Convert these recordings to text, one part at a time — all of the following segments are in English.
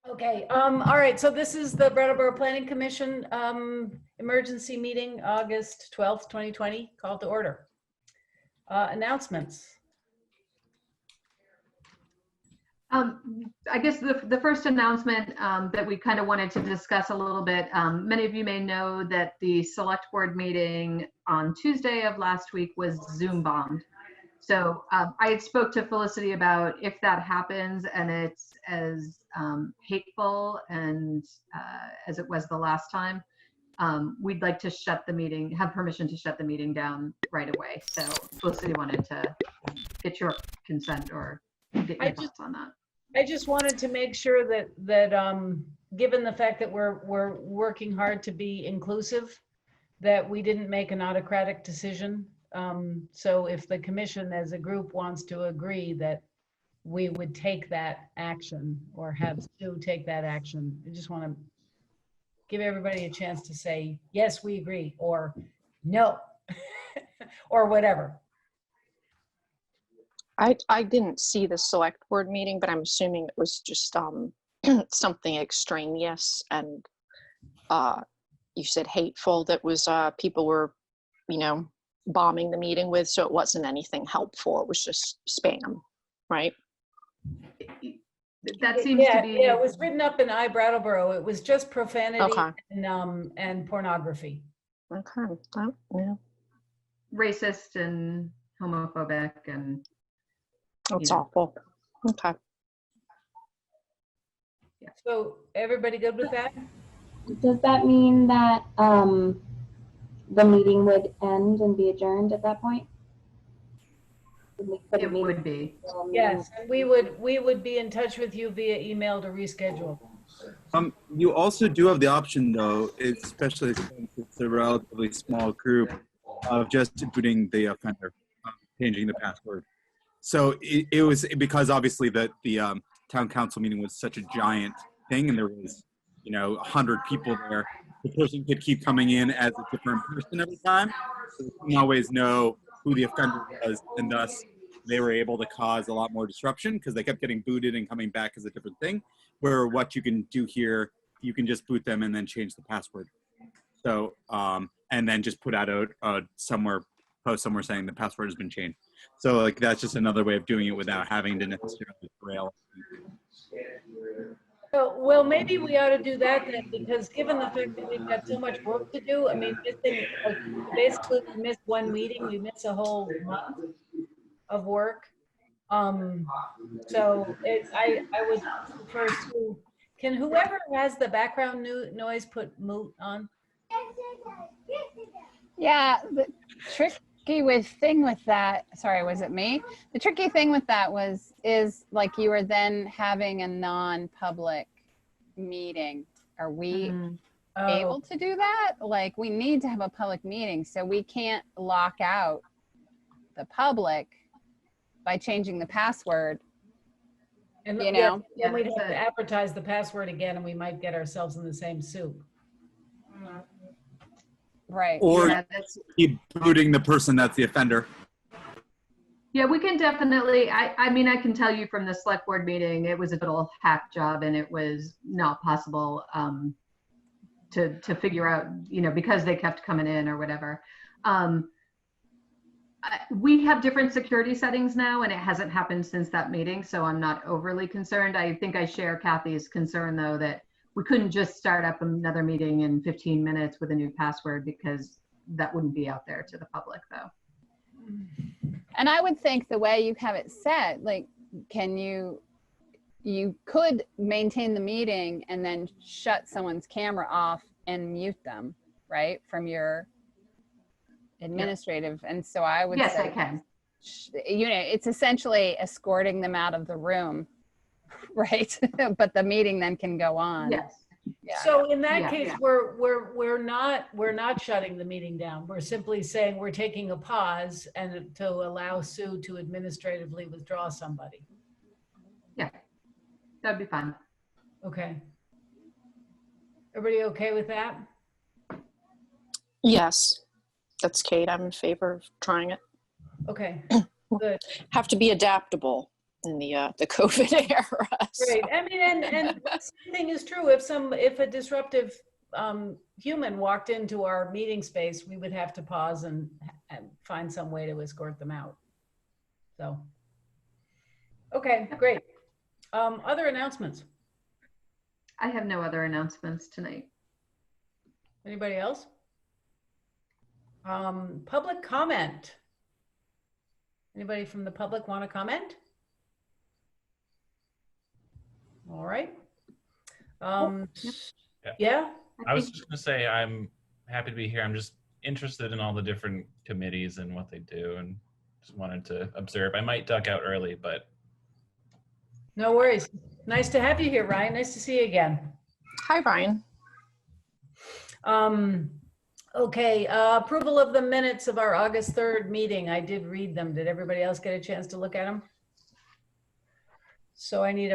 Okay, all right, so this is the Brattleboro Planning Commission emergency meeting, August 12th, 2020, called to order. Announcements. I guess the first announcement that we kind of wanted to discuss a little bit, many of you may know that the select board meeting on Tuesday of last week was Zoom bombed. So I had spoke to Felicity about if that happens and it's as hateful and as it was the last time, we'd like to shut the meeting, have permission to shut the meeting down right away. So Felicity wanted to get your consent or get your thoughts on that. I just wanted to make sure that given the fact that we're working hard to be inclusive, that we didn't make an autocratic decision. So if the commission as a group wants to agree that we would take that action or have Sue take that action, I just want to give everybody a chance to say, yes, we agree, or no, or whatever. I didn't see the select board meeting, but I'm assuming it was just something extraneous and you said hateful that was people were, you know, bombing the meeting with, so it wasn't anything helpful. It was just spam, right? That seems to be. Yeah, it was written up in Brattleboro. It was just profanity Okay. and pornography. Okay. Yeah. Racist and homophobic and. That's awful. Okay. Yeah. So everybody good with that? Does that mean that the meeting would end and be adjourned at that point? It would be. Yes, and we would be in touch with you via email to reschedule. You also do have the option, though, especially since it's a relatively small group, of just booting the offender, changing the password. So it was because obviously the town council meeting was such a giant thing, and there was 100 people there. The person could keep coming in as a different person every time, so we couldn't always know who the offender was, and thus they were able to cause a lot more disruption because they kept getting booted and coming back as a different thing. Where what you can do here, you can just boot them and then change the password. So and then just put out a post somewhere saying the password has been changed. So like that's just another way of doing it without having to necessarily derail. So, well, maybe we ought to do that then, because given the fact that we've got so much work to do, I mean, basically we miss one meeting, we miss a whole month of work. So I would first, can whoever has the background noise put mute on? Yeah, the tricky thing with that, sorry, was it me? The tricky thing with that is like you were then having a non-public meeting. Are we able to do that? Like we need to have a public meeting, so we can't lock out the public by changing the password. And you know, then we'd have to advertise the password again, and we might get ourselves in the same soup. Right. Or keep booting the person that's the offender. Yeah, we can definitely, I mean, I can tell you from the select board meeting, it was a total hack job and it was not possible to figure out, because they kept coming in or whatever. We have different security settings now and it hasn't happened since that meeting, so I'm not overly concerned. I think I share Kathy's concern though, that we couldn't just start up another meeting in 15 minutes with a new password because that wouldn't be out there to the public though. And I would think the way you have it set, like, you could maintain the meeting and then shut someone's camera off and mute them, right? From your administrative. And so I would Yes, say, I can. It's essentially escorting them out of the room, right? But the meeting then can go on. Yes. Yeah. So in that case, we're not shutting the meeting down. We're simply saying we're taking a pause and to allow Sue to administratively withdraw somebody. Yeah, that'd be fine. Okay. Everybody okay with that? Yes, that's Kate. I'm in favor of trying it. Okay, good. Have to be adaptable. in the COVID era. So, Right. I mean, and the same thing is true. If a disruptive human walked into our meeting space, we would have to pause and find some way to escort them out. So, okay, great. Other announcements? I have no other announcements tonight. Anybody else? Public comment. Anybody from the public want to comment? All right. Yeah. I was just going to say I'm happy to be here. I'm just interested in all the different committees and what they do, and just wanted to observe. I might duck out early, but No worries. Nice to have you here, Ryan. Nice to see you again. hi, Ryan. Okay, approval of the minutes of our August 3rd meeting. I did read them. Did everybody else get a chance to look at them? So I need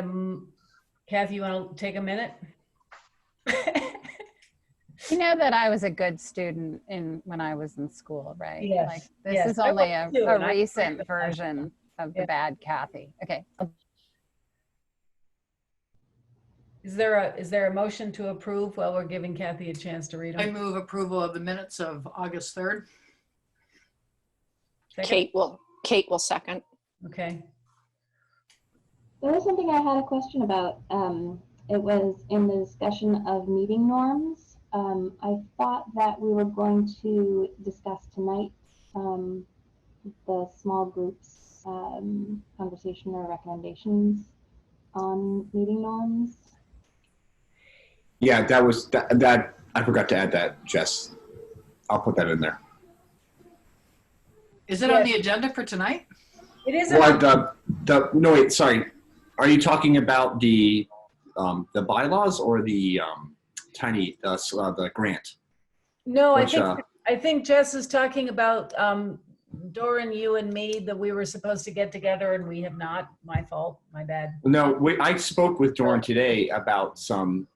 Kathy, you want to take a minute? You know that I was a good student when I was in school, right? Yes, Like this yes. is I only was too, and a I- recent version of the bad Kathy. Okay. Is there a motion to approve while we're giving Kathy a chance to read I them? move approval of the minutes of August 3rd. Second? Kate will second. Okay. There was something I had a question about. It was in the discussion of meeting norms. I thought that we were going to discuss tonight the small groups conversation or recommendations on meeting norms. Yeah, that I forgot to add that, Jess. I'll put that in there. Is it on the agenda for tonight? It is. Well, no, wait, sorry. Are you talking about the bylaws or the the grant? No, Which, I think Jess is talking about Doran, you and me, that we were supposed to get together and we have not. My fault, my bad. No, I spoke with Doran today about some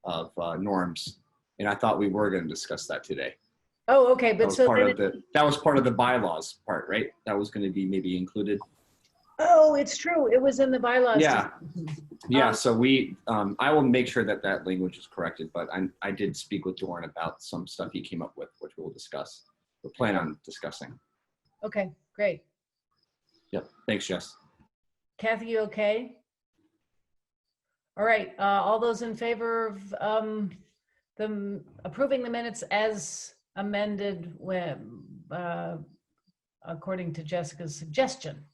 of norms, and I thought we were going to discuss that today. Oh, okay, That but was so part then of that was part of the bylaws part, right? That was going to be maybe included. oh, it's true. It was in the bylaws. Yeah. Yeah, so I will make sure that language is corrected, but I did speak with Doran about some stuff he came up with, which we'll discuss. We'll plan on discussing. Okay, great. Yep. Thanks, Jess. Kathy, you okay? All right, all those in favor of approving the minutes as amended when, according to Jessica's suggestion?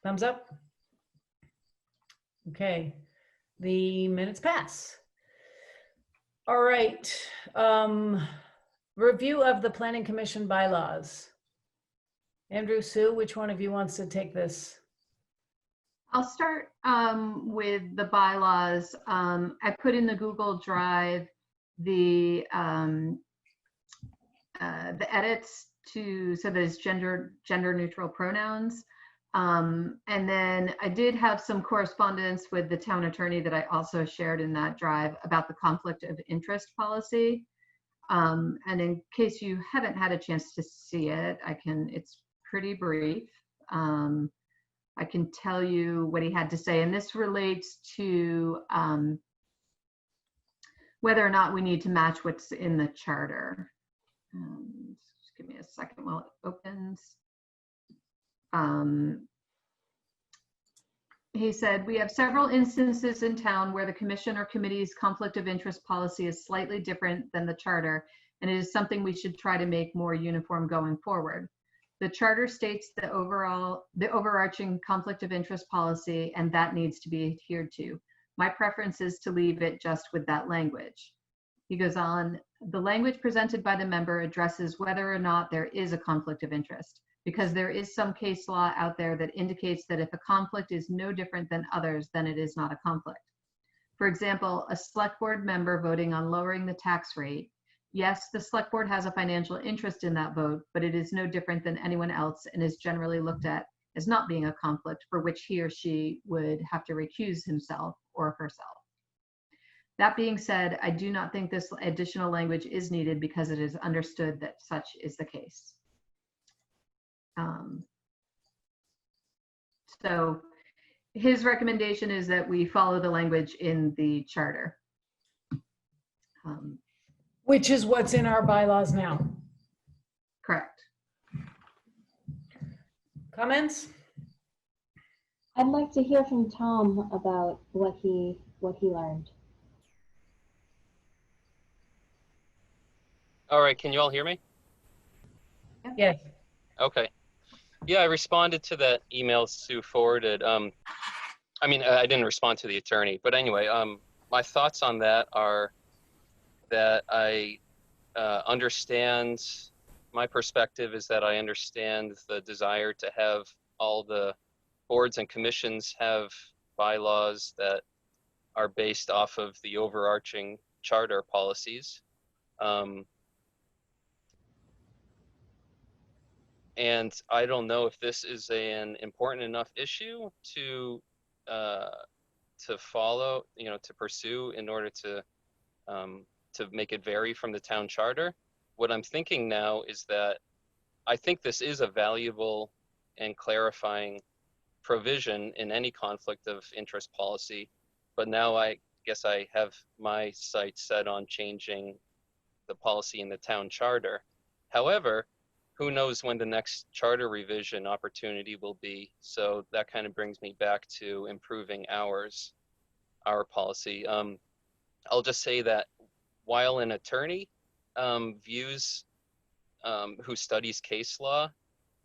Thumbs up? Okay, the minutes pass. All right, review of the Planning Commission bylaws. Andrew, Sue, which one of you wants to take this? I'll start with the bylaws. I put in the Google Drive the edits so there's gender neutral pronouns. And then I did have some correspondence with the town attorney that I also shared in that drive about the conflict of interest policy. And in case you haven't had a chance to see it, it's pretty brief. I can tell you what he had to say, and this relates to whether or not we need to match what's in the charter. Just give me a second while it opens. He said, we have several instances in town where the commission or committee's conflict of interest policy is slightly different than the charter, and it is something we should try to make more uniform going forward. The charter states the overarching conflict of interest policy, and that needs to be adhered to. My preference is to leave it just with that language. He goes on, the language presented by the member addresses whether or not there is a conflict of interest, because there is some case law out there that indicates that if a conflict is no different than others, then it is not a conflict. For example, a select board member voting on lowering the tax rate. Yes, the select board has a financial interest in that vote, but it is no different than anyone else and is generally looked at as not being a conflict for which he or she would have to recuse himself or herself. That being said, I do not think this additional language is needed because it is understood that such is the case. So his recommendation is that we follow the language in the charter. Which is what's in our bylaws now. Correct. Comments? I'd like to hear from Tom about what he learned. All right, can you all hear me? Yes. Okay. Yeah, I responded to that email Sue forwarded. I mean, I didn't respond to the attorney, but anyway, my thoughts on that are that I understand, my perspective is that I understand the desire to have all the boards and commissions have bylaws that are based off of the overarching charter policies. And I don't know if this is an important enough issue to follow, to pursue in order to make it vary from the town charter. What I'm thinking now is that I think this is a valuable and clarifying provision in any conflict of interest policy, but now I guess I have my sights set on changing the policy in the town charter. However, who knows when the next charter revision opportunity will be. So that kind of brings me back to improving our policy. I'll just say that while an attorney who studies case law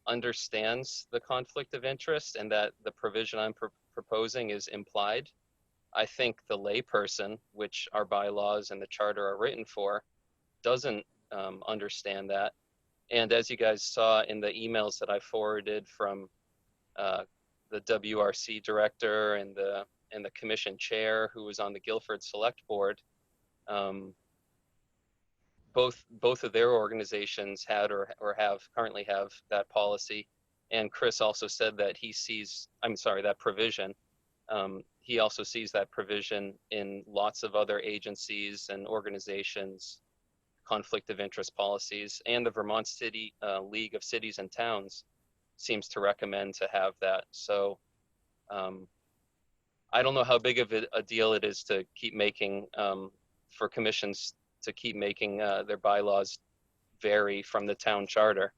understands the conflict of interest and that the provision I'm proposing is implied, I think the layperson, which our bylaws and the charter are written for, doesn't understand that. And as you guys saw in the emails that I forwarded from the WRC director and the commission chair who was on the Guilford Select Board, both of their organizations had or currently have that policy. And Chris also said that he sees, that provision. He also sees that provision in lots of other agencies and organizations, conflict of interest policies, and the Vermont City League of Cities and Towns seems to recommend to have that. So I don't know how big of a deal it is to keep making, for commissions to keep making their bylaws vary from the town charter,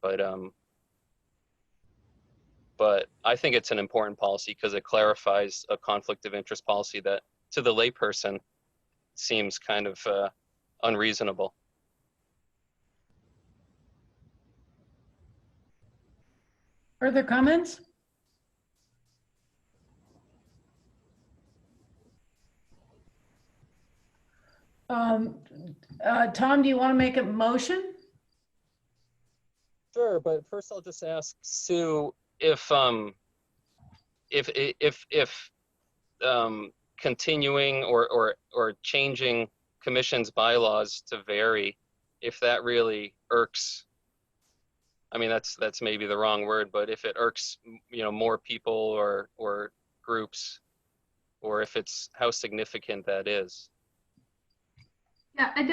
but I think it's an important policy because it clarifies a conflict of interest policy that to the layperson seems kind of unreasonable. Further comments? Tom, do you want to make a motion? Sure, but first I'll just ask Sue if continuing or changing commission's bylaws to vary, if that really irks, I mean, that's maybe the wrong word, but if it irks, more people or groups, or if it's how significant that is. Yeah, I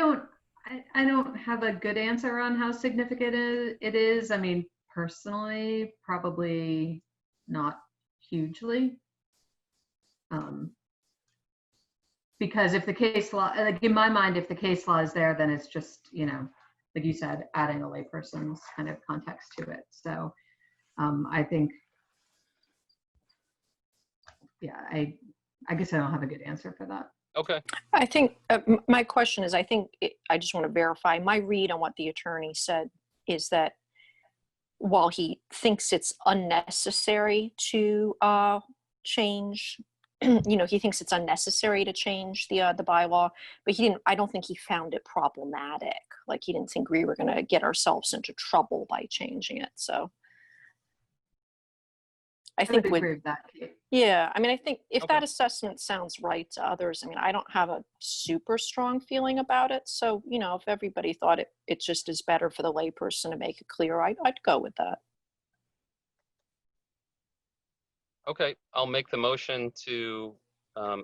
don't have a good answer on how significant it is. I mean, personally, probably not hugely. Because if the case law, like in my mind, if the case law is there, then it's just, like you said, adding a layperson's kind of context to it. So I think, yeah, I guess I don't have a good answer for that. Okay. I think my question is, I just want to verify my read on what the attorney said is that while he thinks it's unnecessary to change, he thinks it's unnecessary to change the bylaw, but I don't think he found it problematic. Like he didn't think we were going to get ourselves into trouble by changing it. So I think agree with that, Kate. Yeah, I mean, I think if Okay. that assessment sounds right to others, I mean, I don't have a super strong feeling about it. So, if everybody thought it just is better for the layperson to make it clear, I'd go with that. Okay, I'll make the motion to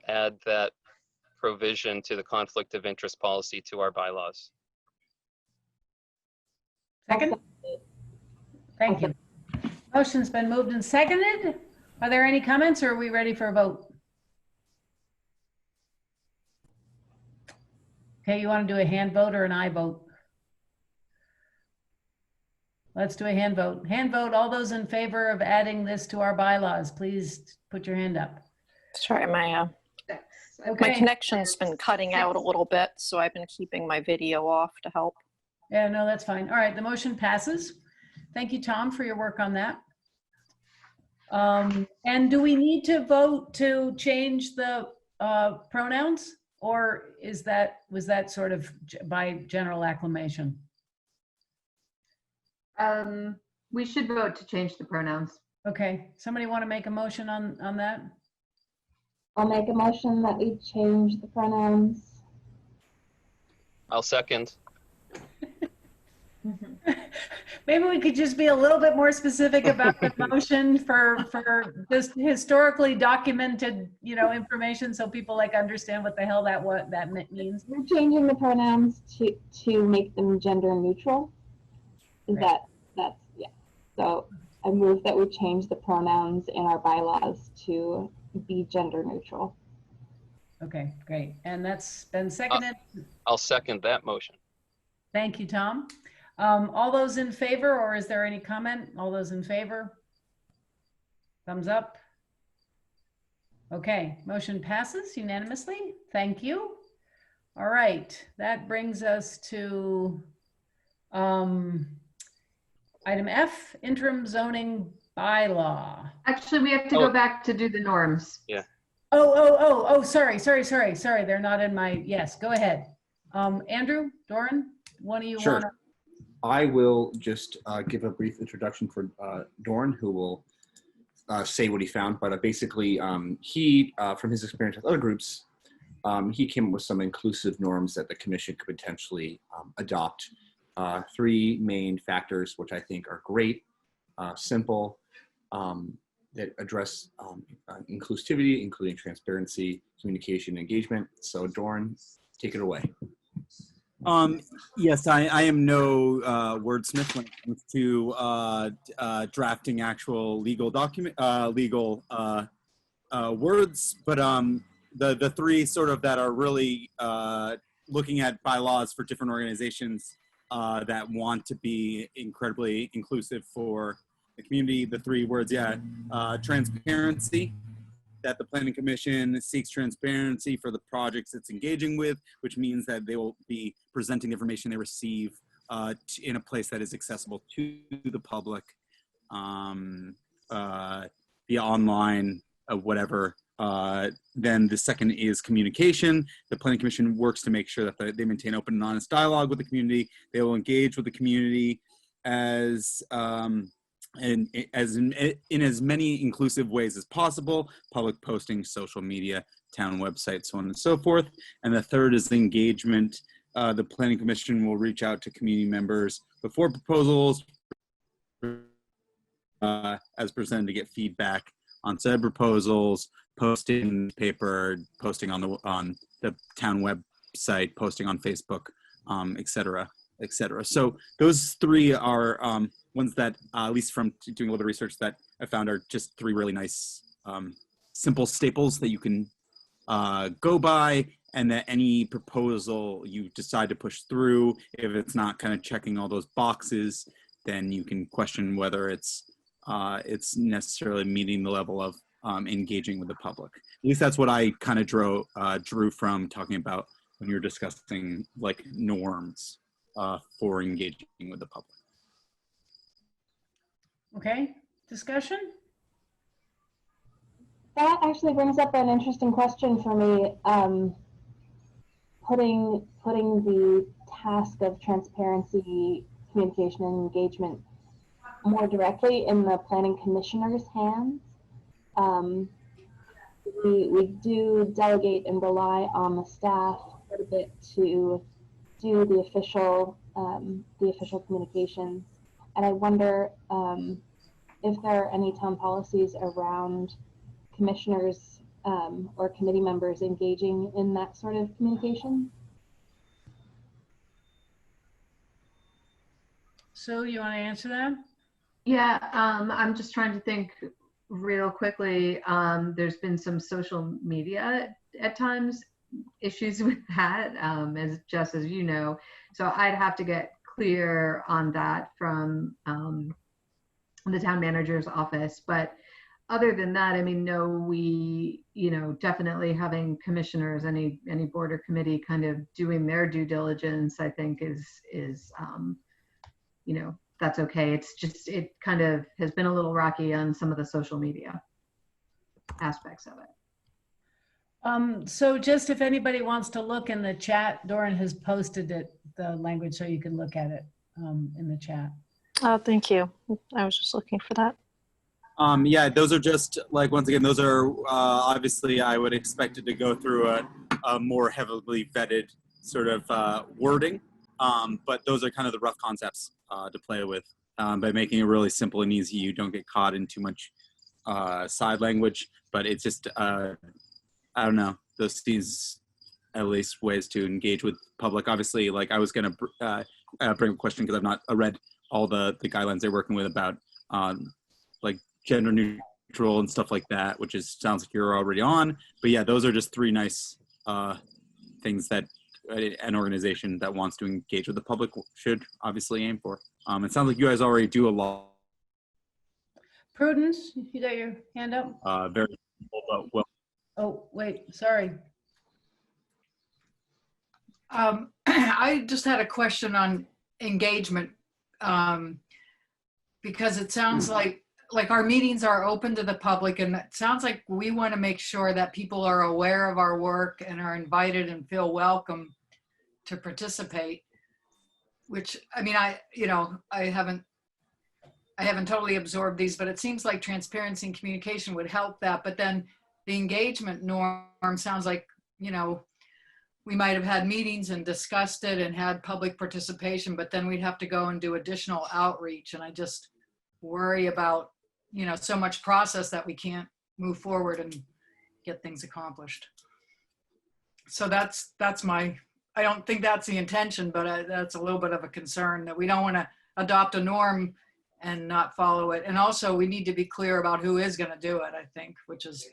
add that provision to the conflict of interest policy to our bylaws. Second? Thank you. Motion's been moved and seconded. Are there any comments or are we ready for a vote? Okay, you want to do a hand vote or an eye vote? Let's do a hand vote. Hand vote, all those in favor of adding this to our bylaws, please put your hand up. Sorry, my Okay. connection's been cutting out a little bit, so I've been keeping my video off to help. Yeah, no, that's fine. All right, the motion passes. Thank you, Tom, for your work on that. And do we need to vote to change the pronouns? Or was that sort of by general acclamation? We should vote to change the pronouns. Okay, somebody want to make a motion on that? I'll make a motion that we change the pronouns. I'll second. Maybe we could just be a little bit more specific about the motion for just historically documented, information so people understand what the hell that means. We're changing the pronouns to make them gender neutral. Is Right. that's yeah. So I move that we change the pronouns in our bylaws to be gender neutral. Okay, great. And that's been seconded. I'll second that motion. Thank you, Tom. All those in favor, or is there any comment? All those in favor? Thumbs up. Okay, motion passes unanimously. Thank you. All right, that brings us to item F, interim zoning bylaw. Actually, we have to go back to do the norms. Yeah. Oh, sorry. They're not in my, yes, go ahead. Andrew, Doran, one of you Sure. want to? I will just give a brief introduction for Dorn, who will say what he found. But basically, he, from his experience with other groups, he came up with some inclusive norms that the commission could potentially adopt. Three main factors, which I think are great, simple, that address inclusivity, including transparency, communication, engagement. So Dorn, take it away. Yes, I am no wordsmith when it comes to drafting actual legal words, but the three sort of that are really looking at bylaws for different organizations that want to be incredibly inclusive for the community. The three words, transparency. That the Planning Commission seeks transparency for the projects it's engaging with, which means that they will be presenting the information they receive in a place that is accessible to the public via online, whatever. Then the second is communication. The Planning Commission works to make sure that they maintain open and honest dialogue with the community. They will engage with the community in as many inclusive ways as possible: public posting, social media, town website, so on and so forth. And the third is engagement. The Planning Commission will reach out to community members before proposals as presented to get feedback on said proposals, posting in the paper, posting on the town website, posting on Facebook, et cetera, et cetera. So those three are ones that, at least from doing a little bit of research, that I found are just three really nice, simple staples that you can go by, and that any proposal you decide to push through, if it's not kind of checking all those boxes, then you can question whether it's necessarily meeting the level of engaging with the public. At least that's what I kind of drew from talking about when you're discussing norms for engaging with the public. Okay, discussion? That actually brings up an interesting question for me. Putting the task of transparency, communication, and engagement more directly in the planning commissioner's hands. We do delegate and rely on the staff quite a bit to do the official communications. And I wonder if there are any town policies around commissioners or committee members engaging in that sort of communication. Sue, you want to answer that? Yeah, I'm just trying to think real quickly, there's been some social media at times issues with that, as just as you know. So I'd have to get clear on that from the town manager's office. But other than that, I mean, no, we, definitely having commissioners, any board or committee kind of doing their due diligence, I think is that's okay. It's just, it kind of has been a little rocky on some of the social media aspects of it. So just if anybody wants to look in the chat, Doran has posted it, the language, so you can look at it in the chat. Oh, thank you. I was just looking for that. Yeah, those are just like, once again, those are obviously I would expect it to go through a more heavily vetted sort of wording, but those are kind of the rough concepts to play with. By making it really simple and easy, you don't get caught in too much side language, but it's just, I don't know, these at least ways to engage with public. Obviously, like I was going to bring a question because I've not read all the guidelines they're working with about like gender neutral and stuff like that, which sounds like you're already on. But yeah, those are just three nice things that an organization that wants to engage with the public should obviously aim for. It sounds like you guys already do a lot. Prudence, you got your hand up? Very simple, but well. Oh, wait, sorry. I just had a question on engagement, because it sounds like our meetings are open to the public, and it sounds like we want to make sure that people are aware of our work and are invited and feel welcome to participate, which, I mean, I haven't totally absorbed these, but it seems like transparency and communication would help that. But then the engagement norm sounds like, we might have had meetings and discussed it and had public participation, but then we'd have to go and do additional outreach. And I just worry about, so much process that we can't move forward and get things accomplished. So that's my, I don't think that's the intention, but that's a little bit of a concern, that we don't want to adopt a norm and not follow it. And also we need to be clear about who is going to do it, I think, which is.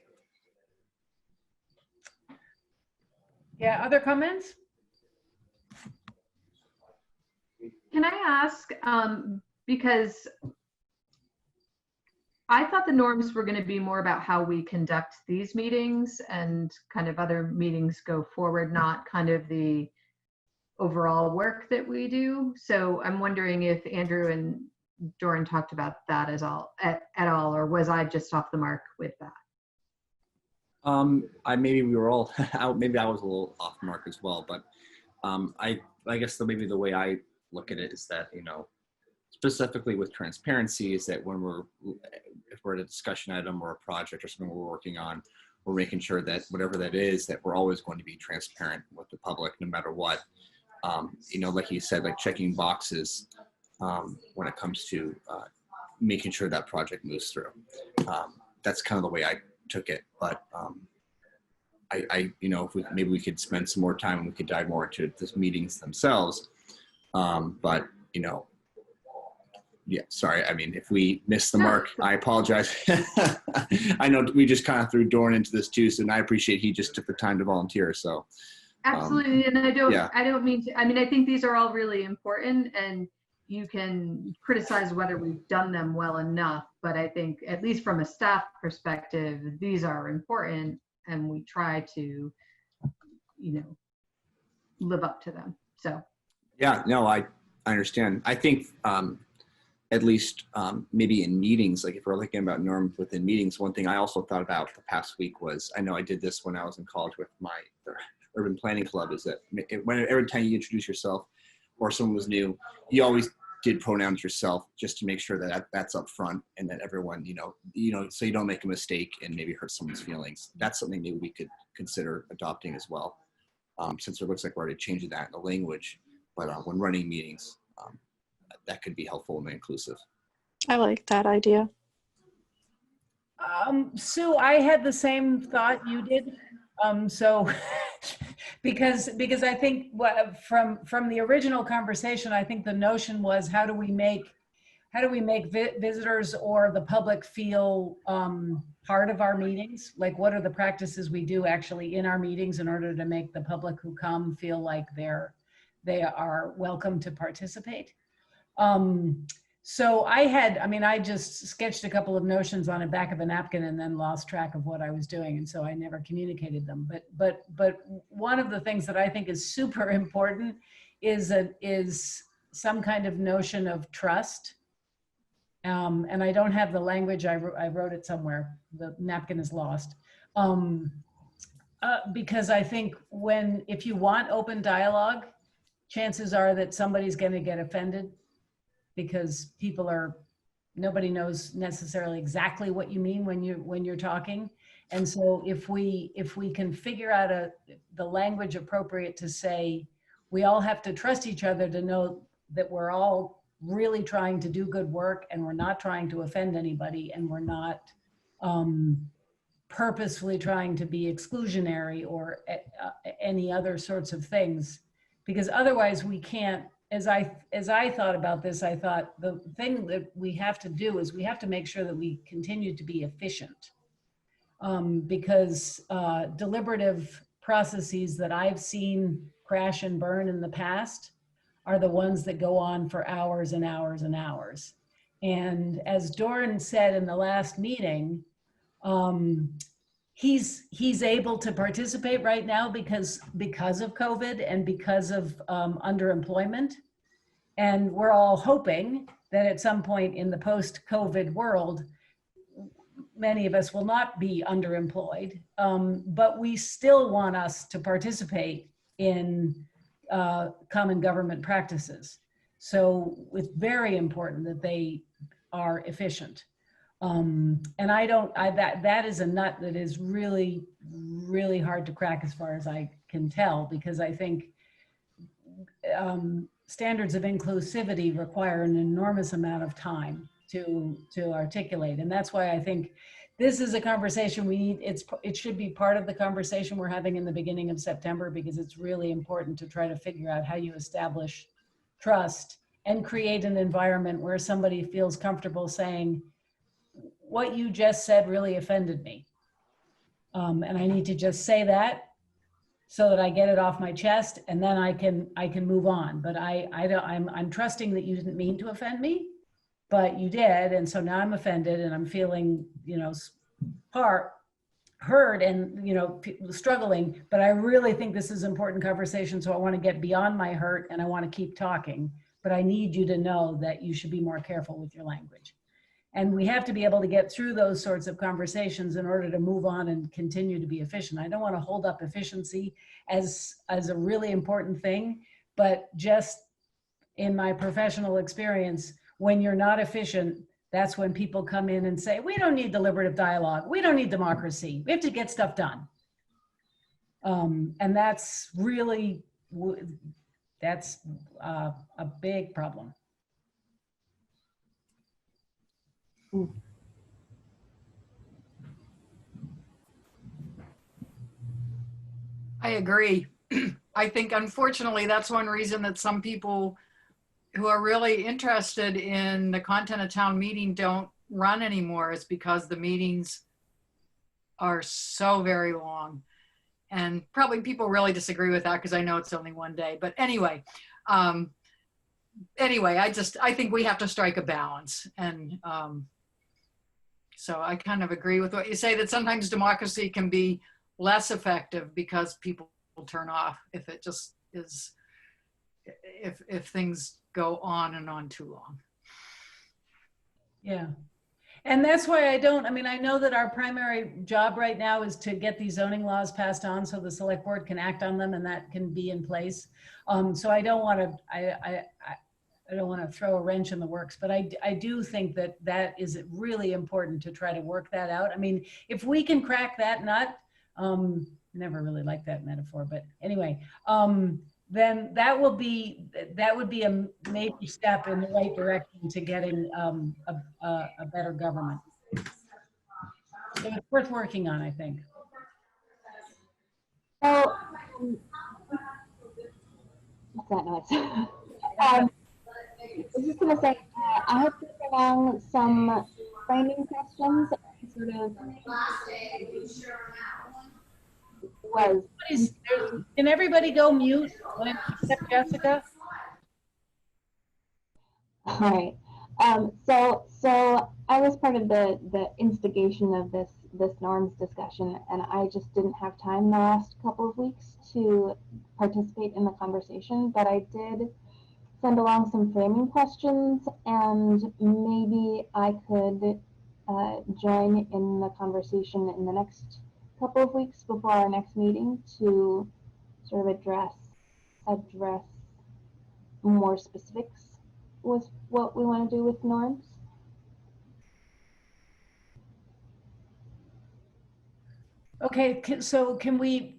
Yeah, other comments? Can I ask, because I thought the norms were going to be more about how we conduct these meetings and kind of other meetings go forward, not kind of the overall work that we do. So I'm wondering if Andrew and Doran talked about that at all, or was I just off the mark with that? Maybe we were all out. Maybe I was a little off the mark as well, but I guess maybe the way I look at it is that, specifically with transparency, is that if we're at a discussion item or a project or something we're working on, we're making sure that whatever that is, that we're always going to be transparent with the public, no matter what. Like you said, like checking boxes when it comes to making sure that project moves through. That's kind of the way I took it, but if maybe we could spend some more time and we could dive more into the meetings themselves. But yeah, sorry. I mean, if we missed the mark, I apologize. I know we just kind of threw Doran into this too, so, and I appreciate he just took the time to volunteer. So absolutely, and I don't mean to. I mean, I think these are all really important, and you can criticize whether we've done them well enough, but I think at least from a staff perspective, these are important and we try to, live up to them. So. Yeah, no, I understand. I think at least maybe in meetings, like if we're thinking about norms within meetings, one thing I also thought about the past week was, I know I did this when I was in college with the urban planning club, is that every time you introduce yourself or someone was new, you always did pronouns yourself, just to make sure that that's up front and that everyone, so you don't make a mistake and maybe hurt someone's feelings. That's something maybe we could consider adopting as well, since it looks like we're already changing that in the language. But when running meetings, that could be helpful and inclusive. I like that idea. Sue, I had the same thought you did. So because I think from the original conversation, I think the notion was, how do we make how do we make visitors or the public feel part of our meetings? Like, what are the practices we do actually in our meetings in order to make the public who come feel like they are welcome to participate? So I just sketched a couple of notions on the back of a napkin and then lost track of what I was doing. And so I never communicated them. But one of the things that I think is super important is some kind of notion of trust. And I don't have the language, I wrote it somewhere. The napkin is lost. Because I think if you want open dialogue, chances are that somebody's going to get offended, because nobody knows necessarily exactly what you mean when you're talking. And so if we can figure out the language appropriate to say, we all have to trust each other to know that we're all really trying to do good work, and we're not trying to offend anybody, and we're not purposefully trying to be exclusionary or any other sorts of things, because otherwise we can't. As I thought about this, I thought the thing that we have to do is we have to make sure that we continue to be efficient, because deliberative processes that I've seen crash and burn in the past are the ones that go on for hours and hours and hours. And as Doran said in the last meeting, he's able to participate right now because of COVID and because of underemployment. And we're all hoping that at some point in the post-COVID world, many of us will not be underemployed, but we still want us to participate in common government practices. So it's very important that they are efficient. And that is a nut that is really, really hard to crack as far as I can tell, because I think standards of inclusivity require an enormous amount of time to articulate. And that's why I think this is a conversation we need. It should be part of the conversation we're having in the beginning of September, because it's really important to try to figure out how you establish trust and create an environment where somebody feels comfortable saying, what you just said really offended me. And I need to just say that so that I get it off my chest, and then I can move on. But I'm trusting that you didn't mean to offend me, but you did, and so now I'm offended, and I'm feeling, heard and struggling. But I really think this is an important conversation, so I want to get beyond my hurt, and I want to keep talking. But I need you to know that you should be more careful with your language. And we have to be able to get through those sorts of conversations in order to move on and continue to be efficient. I don't want to hold up efficiency as a really important thing, but just in my professional experience, when you're not efficient, that's when people come in and say, we don't need deliberative dialogue. We don't need democracy. We have to get stuff done. And that's really, that's a big problem. I agree. I think, unfortunately, that's one reason that some people who are really interested in the content of town meeting don't run anymore, is because the meetings are so very long. And probably people really disagree with that, because I know it's only one day. But anyway, I think we have to strike a balance. And so I kind of agree with what you say, that sometimes democracy can be less effective because people will turn off if it just is, if things go on and on too long. Yeah. And that's why I know that our primary job right now is to get these zoning laws passed on so the select board can act on them and that can be in place. So I don't want to, I don't want to throw a wrench in the works, but I do think that is really important to try to work that out. I mean, if we can crack that nut, never really liked that metaphor, but anyway, then that would be a major step in the right direction to getting a better government. So it's worth working on, I think. So, what's that noise? was just gonna say, I have put along some framing questions that sort of was. Can everybody go mute except Jessica? All right. So I was part of the instigation of this norms discussion, and I just didn't have time the last couple of weeks to participate in the conversation. But I did send along some framing questions, and maybe I could join in the conversation in the next couple of weeks before our next meeting to sort of address more specifics with what we want to do with norms. Okay, so can we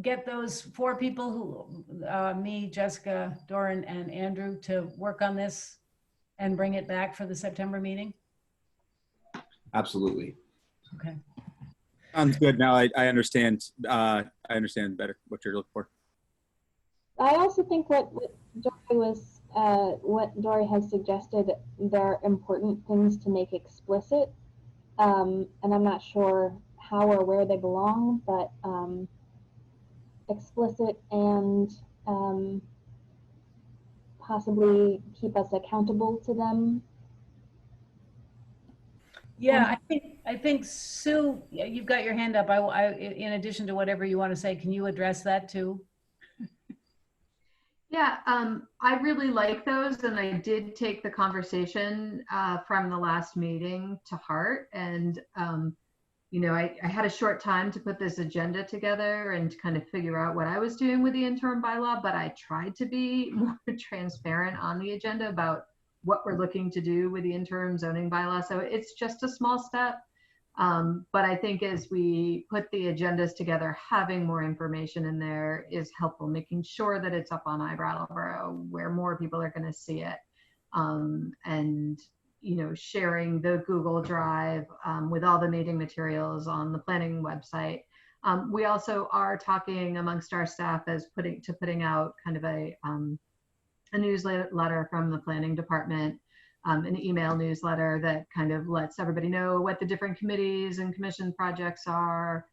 get those 4 people who, me, Jessica, Doran, and Andrew, to work on this and bring it back for the September meeting? Absolutely. Okay. Sounds good. Now I understand. I understand better what you're looking for. I also think what Dory has suggested, they're important things to make explicit, and I'm not sure how or where they belong, but explicit and possibly keep us accountable to them. Yeah, I think Sue, you've got your hand up. In addition to whatever you want to say, can you address that too? Yeah, I really like those, and I did take the conversation from the last meeting to heart. And you know, I had a short time to put this agenda together and to kind of figure out what I was doing with the interim bylaw, but I tried to be more transparent on the agenda about what we're looking to do with the interim zoning bylaw. So it's just a small step. But I think as we put the agendas together, having more information in there is helpful, making sure that it's up on iBrattleboro where more people are going to see it. And, you know, sharing the Google Drive with all the meeting materials on the planning website. We also are talking amongst our staff as putting out kind of a newsletter from the planning department, an email newsletter that kind of lets everybody know what the different committees and commission projects are,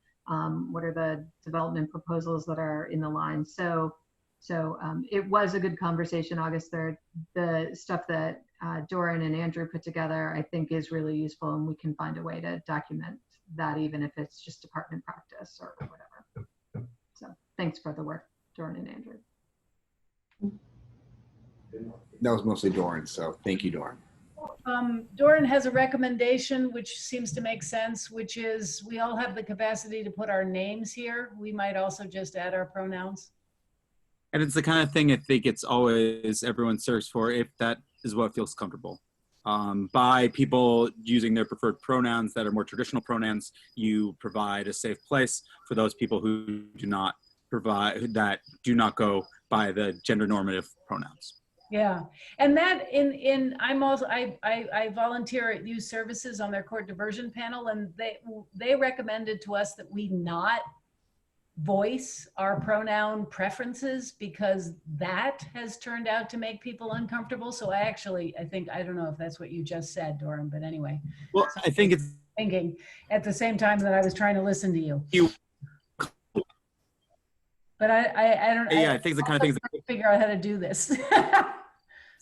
what are the development proposals that are in the line. So it was a good conversation, August 3rd. The stuff that Doran and Andrew put together, I think, is really useful, and we can find a way to document that, even if it's just department practice or whatever. So thanks for the work, Doran and Andrew. That was mostly Doran, so thank you, Doran. Doran has a recommendation which seems to make sense, which is we all have the capacity to put our names here. We might also just add our pronouns. And it's the kind of thing I think it's always everyone searches for if that is what feels comfortable. By people using their preferred pronouns that are more traditional pronouns, you provide a safe place for those people who do not go by the gender normative pronouns. Yeah, and that I volunteer at Youth Services on their court diversion panel, and they recommended to us that we not voice our pronoun preferences because that has turned out to make people uncomfortable. So I don't know if that's what you just said, Doran, but anyway. Well, I think it's thinking at the same time that I was trying to listen to you. But I don't. Yeah, I think it's the kind of things that figure out how to do this.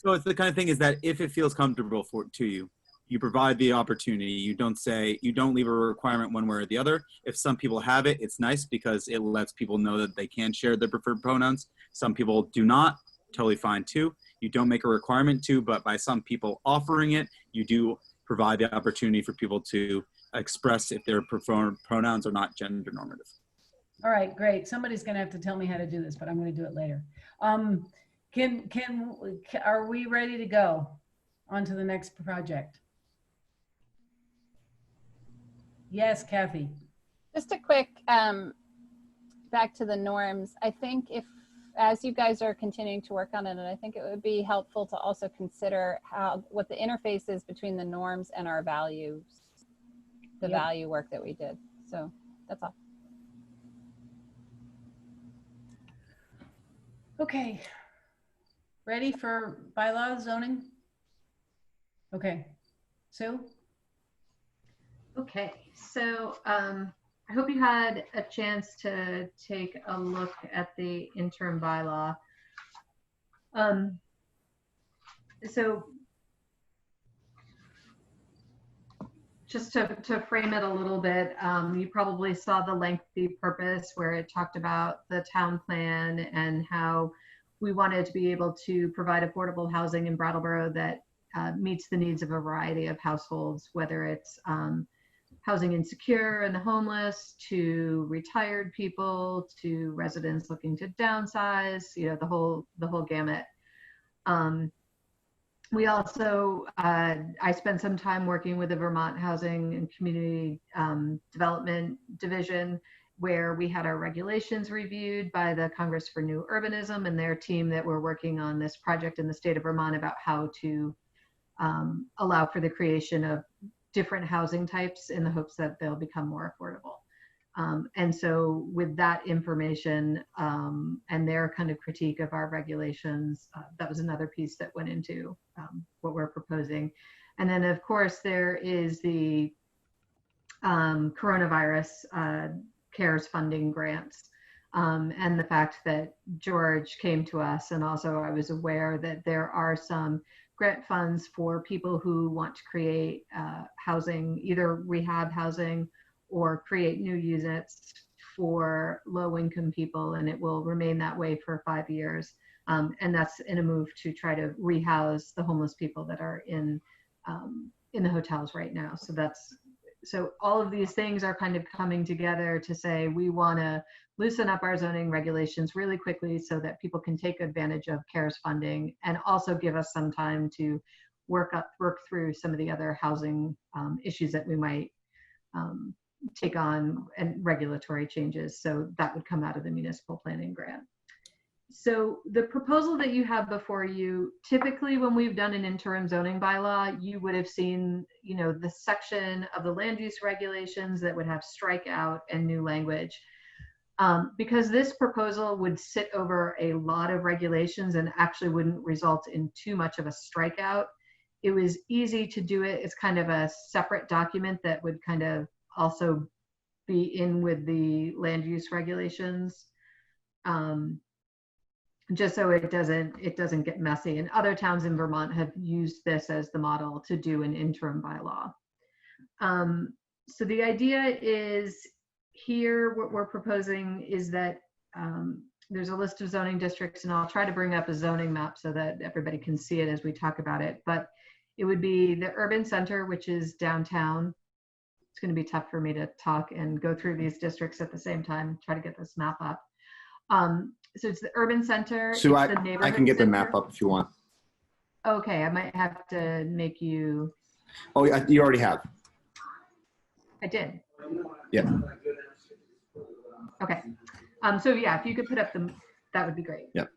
So it's the kind of thing is that if it feels comfortable to you, you provide the opportunity. You don't leave a requirement one way or the other. If some people have it, it's nice because it lets people know that they can share their preferred pronouns. Some people do not, totally fine too. You don't make a requirement to, but by some people offering it, you do provide the opportunity for people to express if their preferred pronouns are not gender normative. All right, great. Somebody's going to have to tell me how to do this, but I'm going to do it later. Are we ready to go on to the next project? Yes, Kathy. Just a quick back to the norms. I think as you guys are continuing to work on it, and I think it would be helpful to also consider what the interface is between the norms and our values, the value work that we did. So that's all. Okay. ready for bylaw zoning? Okay, Sue? Okay, so I hope you had a chance to take a look at the interim bylaw. So just to frame it a little bit, you probably saw the lengthy purpose where it talked about the town plan and how we wanted to be able to provide affordable housing in Brattleboro that meets the needs of a variety of households, whether it's housing insecure and the homeless, to retired people, to residents looking to downsize, you know, the whole gamut. We also, I spent some time working with the Vermont Housing and Community Development Division, where we had our regulations reviewed by the Congress for New Urbanism and their team that were working on this project in the state of Vermont about how to allow for the creation of different housing types in the hopes that they'll become more affordable. And so with that information and their kind of critique of our regulations, that was another piece that went into what we're proposing. And then of course there is the coronavirus CARES funding grants. And the fact that George came to us, and also I was aware that there are some grant funds for people who want to create housing, either rehab housing or create new units for low-income people, and it will remain that way for 5 years. And that's in a move to try to rehouse the homeless people that are in the hotels right now. So all of these things are kind of coming together to say we want to loosen up our zoning regulations really quickly so that people can take advantage of CARES funding, and also give us some time to work through some of the other housing issues that we might take on, and regulatory changes. So that would come out of the municipal planning grant. So the proposal that you have before you, typically when we've done an interim zoning bylaw, you would have seen, you know, the section of the land use regulations that would have strikeout and new language. Because this proposal would sit over a lot of regulations and actually wouldn't result in too much of a strikeout, it was easy to do it. It's kind of a separate document that would kind of also be in with the land use regulations, just so it doesn't get messy. And other towns in Vermont have used this as the model to do an interim bylaw. So the idea is here, what we're proposing is that there's a list of zoning districts, and I'll try to bring up a zoning map so that everybody can see it as we talk about it. But it would be the urban center, which is downtown. It's going to be tough for me to talk and go through these districts at the same time, try to get this map up. So it's the urban center. So it's the neighborhood I can get center. the map up if you want. Okay, I might have to make you. Oh, yeah, you already have. I did. Yeah. Okay. So yeah, if you could put up that would be great. Yep.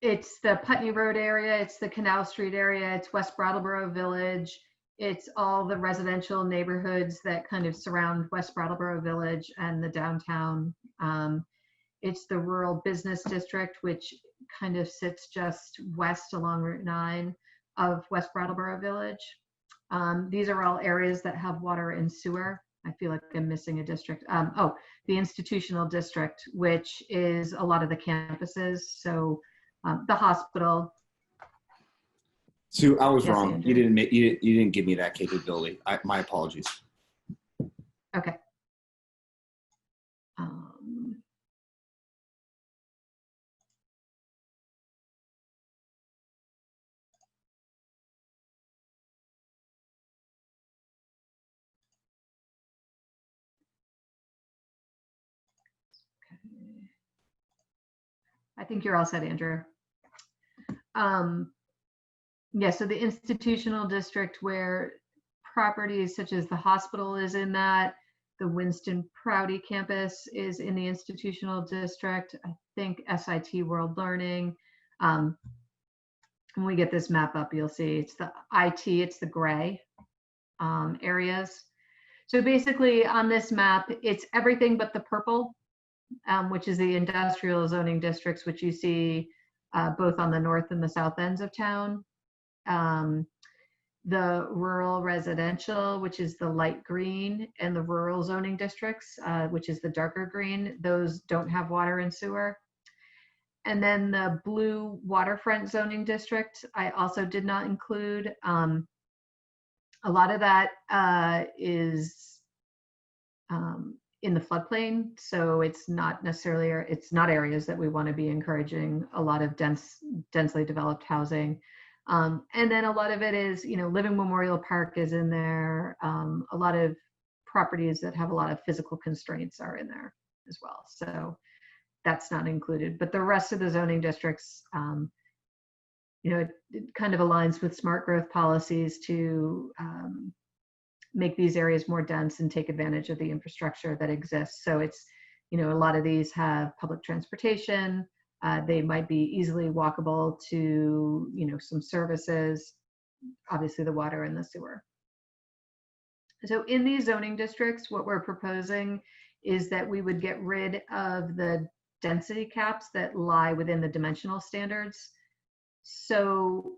It's the Putney Road area. It's the Canal Street area. It's West Brattleboro Village. It's all the residential neighborhoods that kind of surround West Brattleboro Village and the downtown. It's the rural business district, which kind of sits just west along Route 9 of West Brattleboro Village. These are all areas that have water and sewer. I feel like I'm missing a district. Oh, the institutional district, which is a lot of the campuses. So the hospital. Sue, I was Yes, wrong. Andrew. You didn't give me that capability. My apologies. Okay. I think you're all set, Andrew. Yeah, so the institutional district, where properties such as the hospital is in that, the Winston Prouty campus is in the institutional district. I think SIT World Learning. When we get this map up, you'll see it's the IT, it's the gray areas. So basically on this map, it's everything but the purple. which is the industrial zoning districts, which you see both on the north and the south ends of town. The rural residential, which is the light green, and the rural zoning districts, which is the darker green, those don't have water and sewer. And then the blue waterfront zoning district, I also did not include. A lot of that is in the floodplain, so it's not necessarily, it's not areas that we want to be encouraging a lot of densely developed housing. And then a lot of it is, Living Memorial Park is in there. A lot of properties that have a lot of physical constraints are in there as well. So that's not included. But the rest of the zoning districts, it kind of aligns with smart growth policies to make these areas more dense and take advantage of the infrastructure that exists. So it's, a lot of these have public transportation. They might be easily walkable to, some services, obviously the water and the sewer. So in these zoning districts, what we're proposing is that we would get rid of the density caps that lie within the dimensional standards. So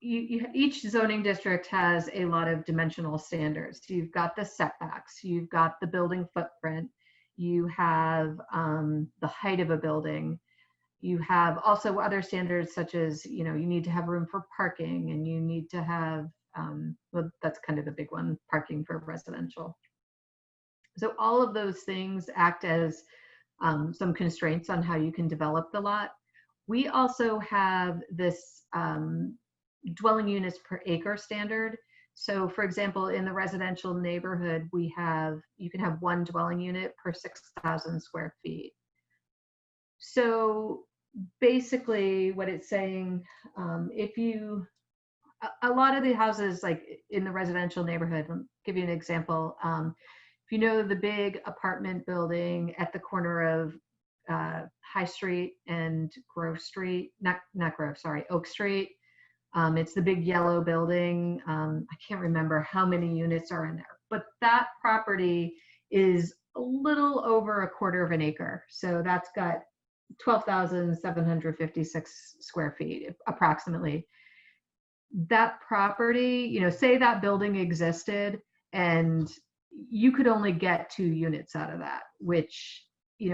each zoning district has a lot of dimensional standards. You've got the setbacks, you've got the building footprint, you have the height of a building. You have also other standards such as, you need to have room for parking, and you need to have, well, that's kind of the big one, parking for residential. So all of those things act as some constraints on how you can develop the lot. We also have this dwelling units per acre standard. So for example, in the residential neighborhood, you can have one dwelling unit per 6,000 square feet. So basically what it's saying, a lot of the houses like in the residential neighborhood, I'll give you an example. If the big apartment building at the corner of High Street and Grove Street, not Grove, sorry, Oak Street. It's the big yellow building. I can't remember how many units are in there, but that property is a little over 1/4 of an acre. So that's got 12,756 square feet, approximately. That property, say that building existed and you could only get 2 units out of that, which,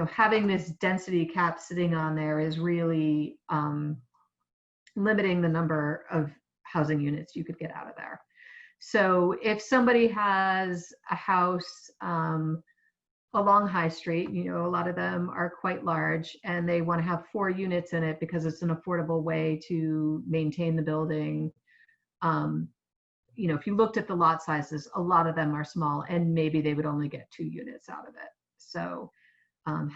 having this density cap sitting on there is really limiting the number of housing units you could get out of there. So if somebody has a house along High Street, a lot of them are quite large, and they want to have 4 units in it because it's an affordable way to maintain the building. If you looked at the lot sizes, a lot of them are small, and maybe they would only get 2 units out of it. So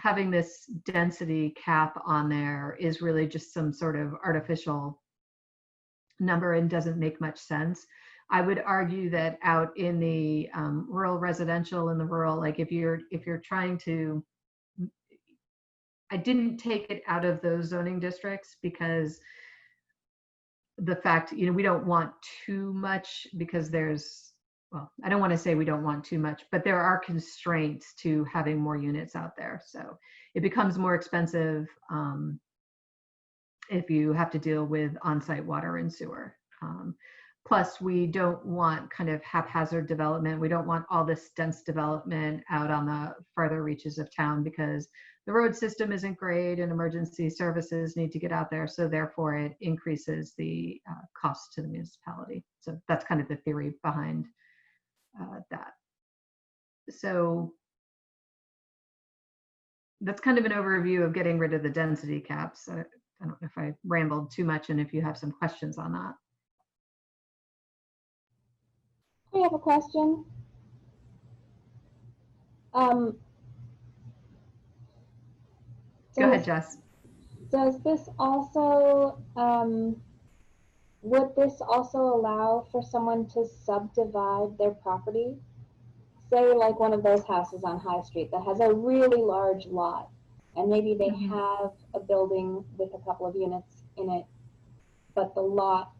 having this density cap on there is really just some sort of artificial number and doesn't make much sense. I would argue that out in the rural residential and the rural, like if you're trying to, I didn't take it out of those zoning districts because the fact, we don't want too much because well, I don't want to say we don't want too much, but there are constraints to having more units out there. So it becomes more expensive if you have to deal with on-site water and sewer. Plus, we don't want kind of haphazard development. We don't want all this dense development out on the farther reaches of town because the road system isn't great and emergency services need to get out there. So therefore, it increases the cost to the municipality. So that's kind of the theory behind that. So that's kind of an overview of getting rid of the density caps. I don't know if I rambled too much and if you have some questions on that. I have a question. Go ahead, Jess. Does this also, would this also allow for someone to subdivide their property? Say like one of those houses on High Street that has a really large lot, and maybe they have a building with a couple of units in it, but the lot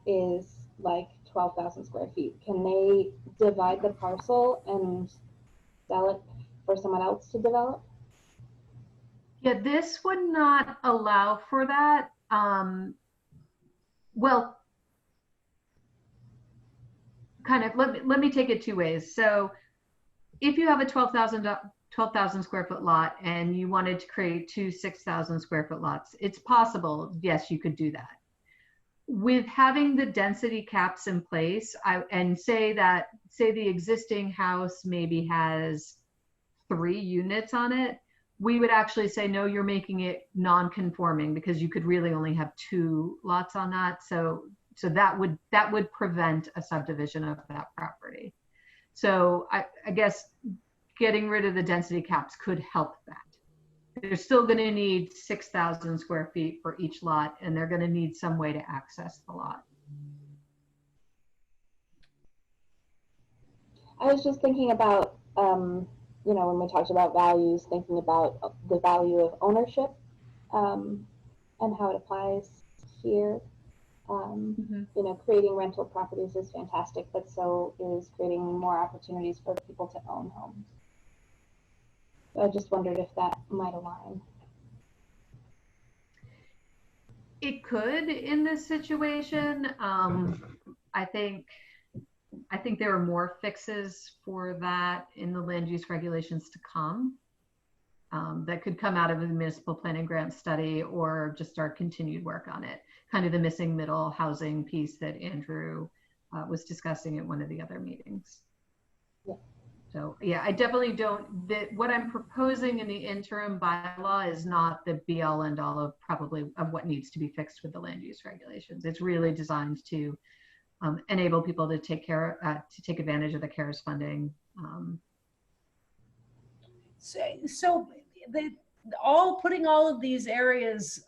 is like 12,000 square feet. Can they divide the parcel and sell it for someone else to develop? Yeah, this would not allow for that. Well, kind of, let me take it two ways. So if you have a 12,000 square foot lot and you wanted to create two 6,000 square foot lots, it's possible, yes, you could do that. With having the density caps in place, and say the existing house maybe has 3 units on it, we would actually say, no, you're making it non-conforming because you could really only have 2 lots on that. So that would prevent a subdivision of that property. So I guess getting rid of the density caps could help that. They're still going to need 6,000 square feet for each lot, and they're going to need some way to access the lot. I was just thinking about, you know, when we talked about values, thinking about the value of ownership and how it applies here. You know, creating rental properties is fantastic, but so is creating more opportunities for people to own homes. So I just wondered if that might align. It could in this situation. I think there are more fixes for that in the land use regulations to come. That could come out of the municipal planning grant study or just our continued work on it. Kind of the missing middle housing piece that Andrew was discussing at one of the other meetings. Yeah. So yeah, I definitely don't, what I'm proposing in the interim bylaw is not the be all end all of what needs to be fixed with the land use regulations. It's really designed to enable people to take advantage of the CARES funding. So putting all of these areas,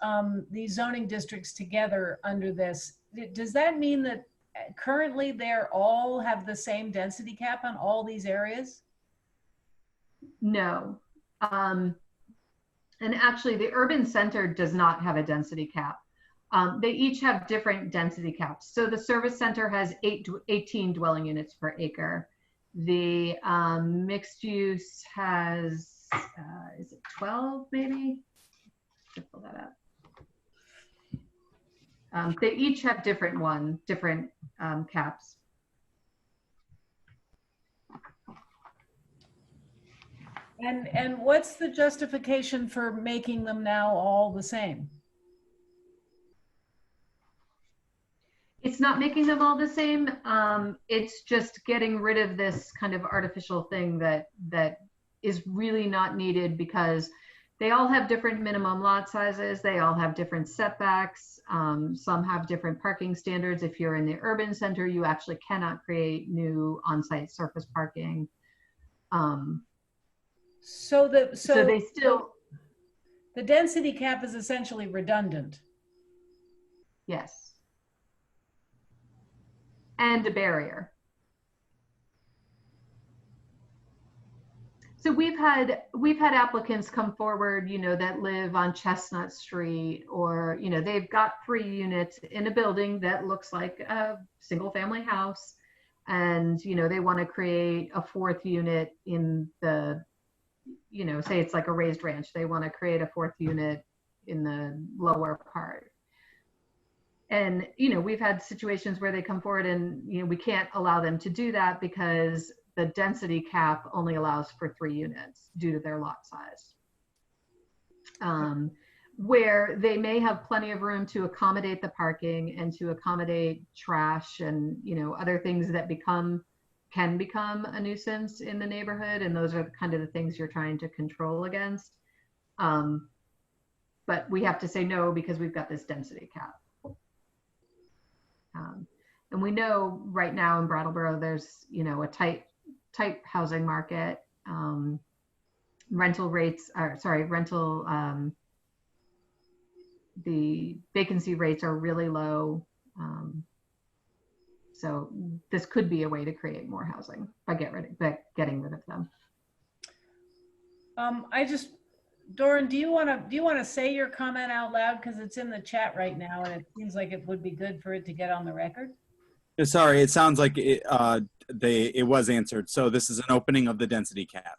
these zoning districts together under this, does that mean that currently they're all have the same density cap on all these areas? No. And actually the urban center does not have a density cap. They each have different density caps. So the service center has 18 dwelling units per acre. The mixed use has, is it 12 maybe? Let's pull that up. They each have different caps. And what's the justification for making them now all the same? It's not making them all the same. It's just getting rid of this kind of artificial thing that is really not needed, because they all have different minimum lot sizes. They all have different setbacks. Some have different parking standards. If you're in the urban center, you actually cannot create new on-site surface parking. So they still, the density cap is essentially redundant. yes. And a barrier. So we've had applicants come forward, you know, that live on Chestnut Street, or, you know, they've got 3 units in a building that looks like a single family house. And, you know, they want to create a 4th unit in the, you know, say it's like a raised ranch. They want to create a 4th unit in the lower part. And, you know, we've had situations where they come forward and, you know, we can't allow them to do that because the density cap only allows for 3 units due to their lot size. Where they may have plenty of room to accommodate the parking and to accommodate trash and, you know, other things that can become a nuisance in the neighborhood. And those are kind of the things you're trying to control against. But we have to say no because we've got this density cap. And we know right now in Brattleboro, there's, you know, a tight housing market. The vacancy rates are really low. So this could be a way to create more housing by getting rid of them. Doran, do you want to say your comment out loud, because it's in the chat right now and it seems like it would be good for it to get on the record? Sorry, it sounds like it was answered. So this is an opening of the density cap.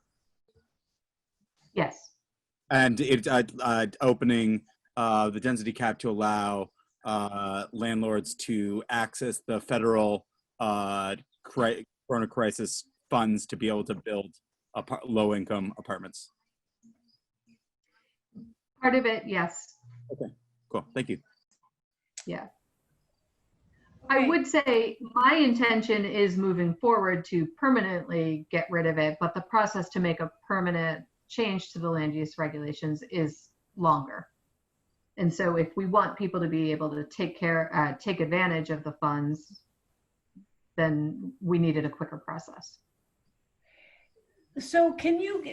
Yes. And it opening the density cap to allow landlords to access the federal Corona crisis funds to be able to build low-income apartments. Part of it, yes. Okay, cool. Thank you. Yeah. I would say my intention is moving forward to permanently get rid of it, but the process to make a permanent change to the land use regulations is longer. And so if we want people to be able to take advantage of the funds, then we needed a quicker process. So can you,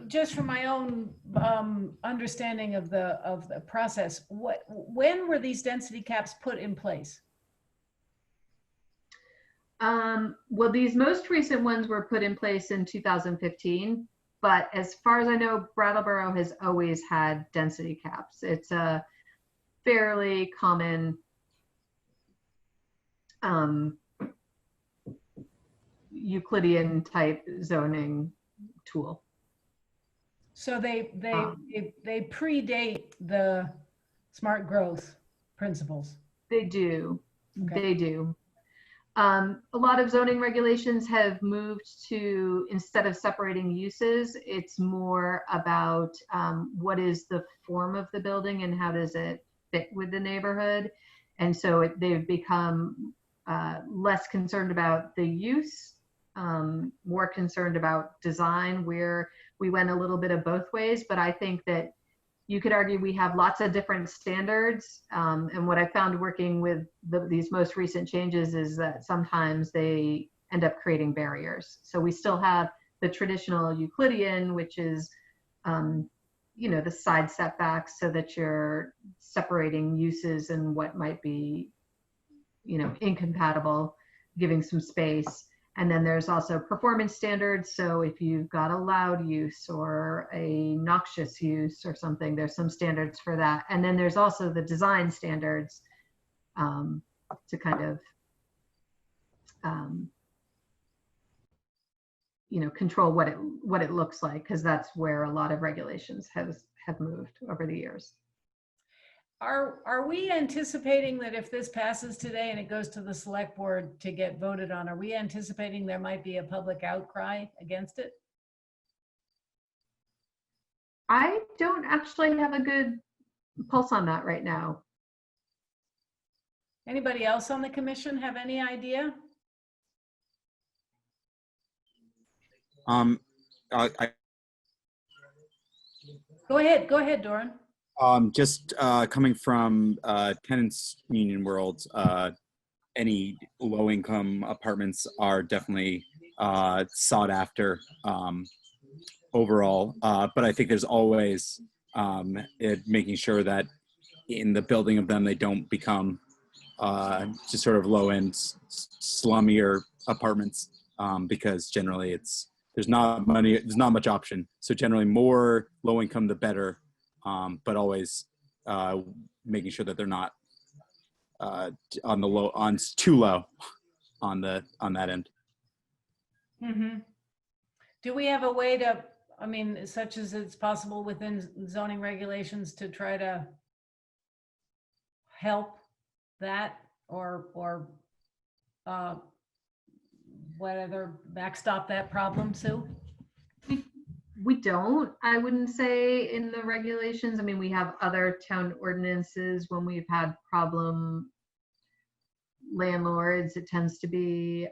just from my own understanding of the process, when were these density caps put in place? Well, these most recent ones were put in place in 2015, but as far as I know, Brattleboro has always had density caps. It's a fairly common Euclidean type zoning tool. So they predate the smart growth principles. They do. Okay. They do. A lot of zoning regulations have moved to, instead of separating uses, it's more about what is the form of the building and how does it fit with the neighborhood. And so they've become less concerned about the use, more concerned about design, where we went a little bit of both ways. But I think that you could argue we have lots of different standards. And what I found working with these most recent changes is that sometimes they end up creating barriers. So we still have the traditional Euclidean, which is, the side setbacks so that you're separating uses and what might be, incompatible, giving some space. And then there's also performance standards. So if you've got a loud use or a noxious use or something, there's some standards for that. And then there's also the design standards to kind of, control what it looks like, because that's where a lot of regulations have moved over the years. Are we anticipating that if this passes today and it goes to the select board to get voted on, are we anticipating there might be a public outcry against it? I don't actually have a good pulse on that right now. Anybody else on the commission have any idea? Go ahead, Doran. Just coming from tenants union world, any low-income apartments are definitely sought after overall. But I think there's always making sure that in the building of them, they don't become just sort of low-end, slummier apartments, because generally there's not much option. So generally, more low-income, the better. But always making sure that they're not too low on that end. Mm-hmm. Do we have a way to, such as it's possible within zoning regulations, to try to help that or whatever, backstop that problem, Sue? We don't, I wouldn't say, in the regulations. We have other town ordinances when we've had problem landlords. It tends to be,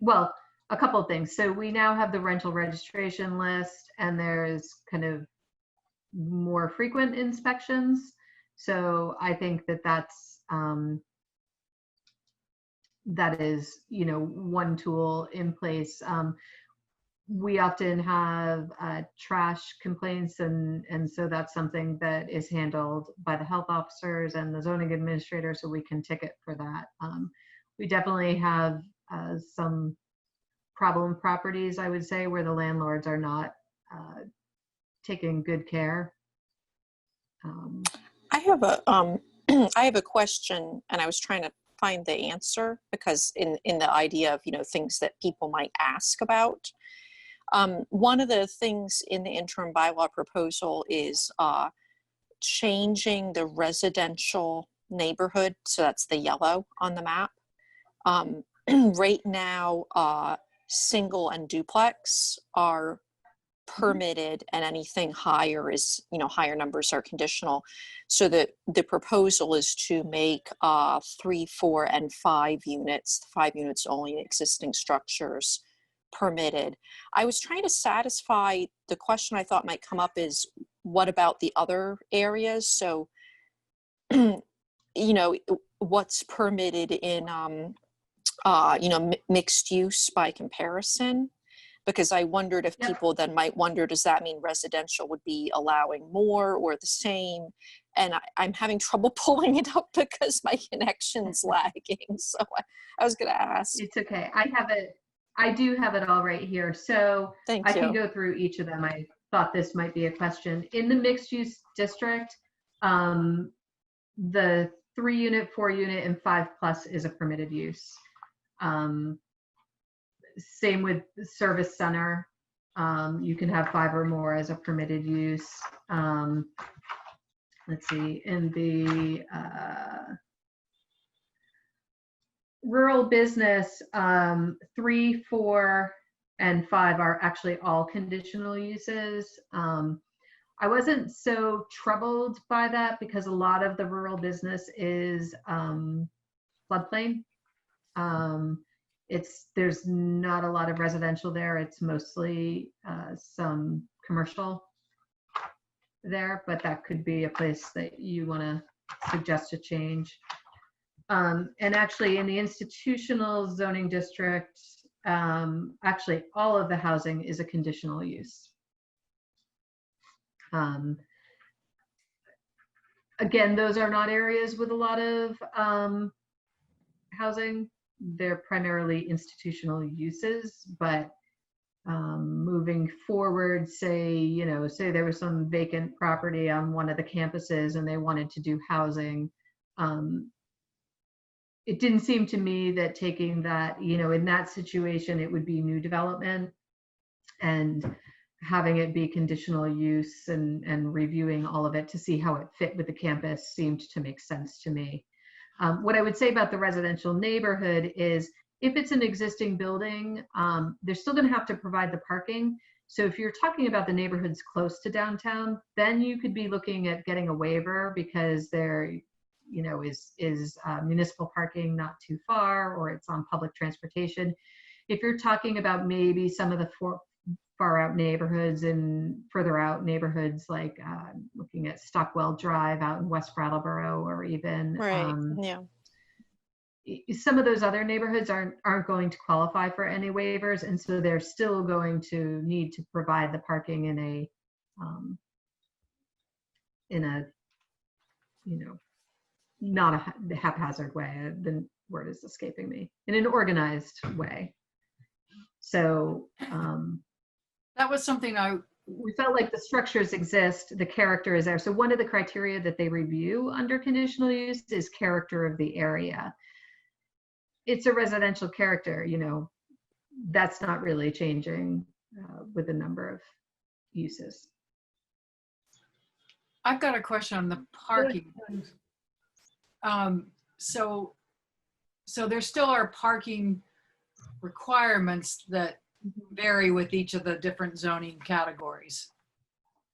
well, a couple of things. So we now have the rental registration list, and there's kind of more frequent inspections. So I think that's, that is, one tool in place. We often have trash complaints, and so that's something that is handled by the health officers and the zoning administrator, so we can ticket for that. We definitely have some problem properties, I would say, where the landlords are not taking good care. I have a I have a question, and I was trying to find the answer, because in the idea of things that people might ask about. One of the things in the interim bylaw proposal is changing the residential neighborhood. So that's the yellow on the map. Right now, single and duplex are permitted, and anything higher is, higher numbers are conditional. So the proposal is to make 3, 4, and 5 units, 5 units only in existing structures, permitted. I was trying to satisfy the question I thought might come up is, what about the other areas? So, what's permitted in, mixed use by comparison? Because I wondered if people then might wonder, does that mean residential would be allowing more or the same? And I'm having trouble pulling it up because my connection's lagging. So I was going to ask. It's okay. I do have it all right here. So Thank I you. can go through each of them. I thought this might be a question. In the mixed use district, the 3 unit, 4 unit, and 5+ is a permitted use. Same with service center. You can have 5 or more as a permitted use. Let's see, in the rural business, 3, 4, and 5 are actually all conditional uses. I wasn't so troubled by that because a lot of the rural business is floodplain. There's not a lot of residential there. It's mostly some commercial there, but that could be a place that you want to suggest a change. And actually in the institutional zoning district, actually all of the housing is a conditional use. Again, those are not areas with a lot of housing. They're primarily institutional uses, but moving forward, say there was some vacant property on one of the campuses and they wanted to do housing. It didn't seem to me that taking that, in that situation, it would be new development, and having it be conditional use and reviewing all of it to see how it fit with the campus seemed to make sense to me. What I would say about the residential neighborhood is if it's an existing building, they're still going to have to provide the parking. So if you're talking about the neighborhoods close to downtown, then you could be looking at getting a waiver because there, is municipal parking not too far, or it's on public transportation. If you're talking about maybe some of the far out neighborhoods and further out neighborhoods, like looking at Stockwell Drive out in West Brattleboro, or even some of those other neighborhoods aren't going to qualify for any waivers, and so they're still going to need to provide the parking in a not a haphazard way. The word is escaping me. In an organized way. So that was something we felt like the structures exist, the character is there. So one of the criteria that they review under conditional use is character of the area. It's a residential character, that's not really changing with the number of uses. I've got a question on the parking. So there still are parking requirements that vary with each of the different zoning categories.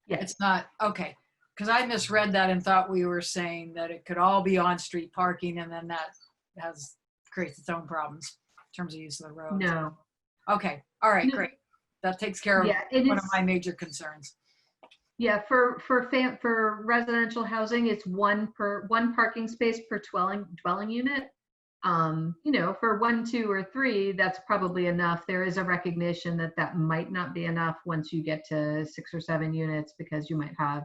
Yeah, it's not okay, because I misread that and thought we were saying that it could all be on-street parking, and then that creates its own problems in terms of use of the road. No. Okay. All right. No. Great. That takes care of one of my major concerns. Yeah, for residential housing, it's one parking space per dwelling unit. For 1, 2, or 3, that's probably enough. There is a recognition that might not be enough once you get to 6 or 7 units, because you might have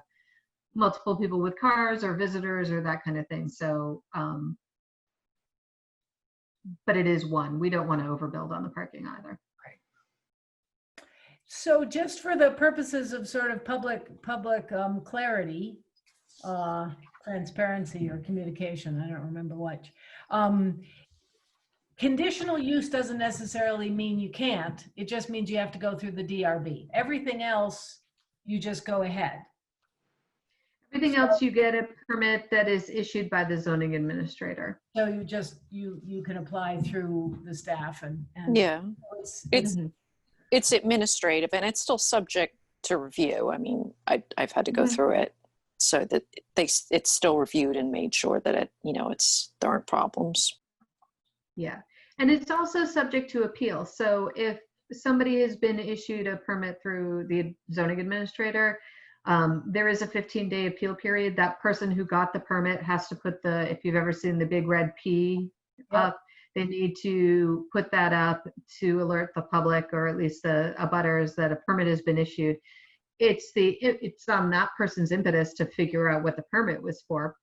multiple people with cars or visitors or that kind of thing. So, but it is one. We don't want to overbuild on the parking either. So just for the purposes of sort of public clarity, transparency or communication, I don't remember which, conditional use doesn't necessarily mean you can't. It just means you have to go through the DRB. Everything else, you just go ahead. Everything else, you get a permit that is issued by the zoning administrator. So you just, you can apply through the staff and Yeah, it's it's administrative and it's still subject to review. I mean, I've had to go through it so that it's still reviewed and made sure that there aren't problems. Yeah, and it's also subject to appeal. So if somebody has been issued a permit through the zoning administrator, there is a 15-day appeal period. That person who got the permit has to put if you've ever seen the big red P up, they need to put that up to alert the public, or at least the abutters, that a permit has been issued. It's on that person's impetus to figure out what the permit was for.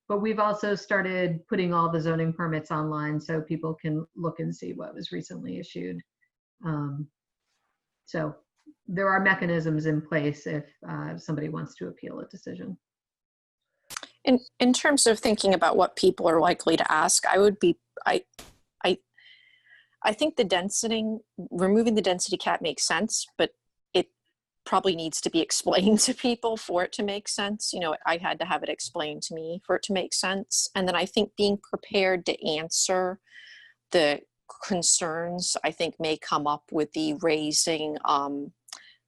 But we've also started putting all the zoning permits online so people can look and see what was recently issued. So there are mechanisms in place if somebody wants to appeal a decision. In terms of thinking about what people are likely to ask, I think removing the density cap makes sense, but it probably needs to be explained to people for it to make sense. I had to have it explained to me for it to make sense. And then I think being prepared to answer the concerns, I think, may come up with the raising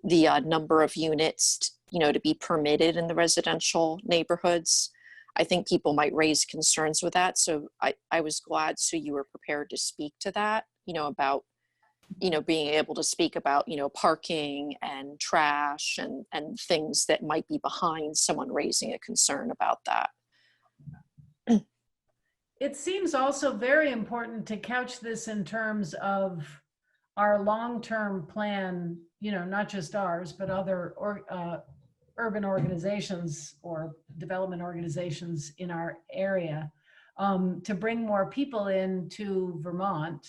the number of units, to be permitted in the residential neighborhoods. I think people might raise concerns with that. So I was glad, Sue, you were prepared to speak to that, about, being able to speak about, parking and trash and things that might be behind someone raising a concern about that. It seems also very important to couch this in terms of our long-term plan, not just ours, but other urban organizations or development organizations in our area, to bring more people into Vermont.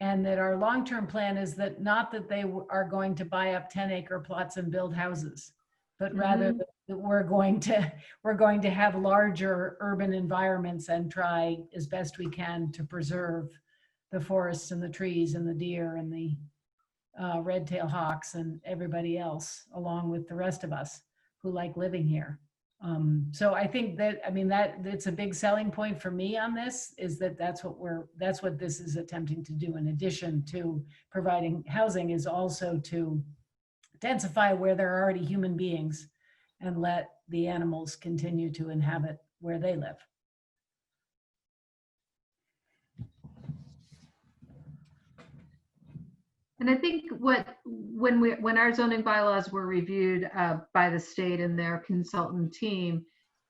And that our long-term plan is that not that they are going to buy up 10-acre plots and build houses, but rather that we're going to have larger urban environments and try as best we can to preserve the forests and the trees and the deer and the red-tailed hawks and everybody else, along with the rest of us who like living here. So I think that, that it's a big selling point for me on this, is that's what this is attempting to do, in addition to providing housing, is also to densify where there are already human beings and let the animals continue to inhabit where they live. And I think when our zoning bylaws were reviewed by the state and their consultant team,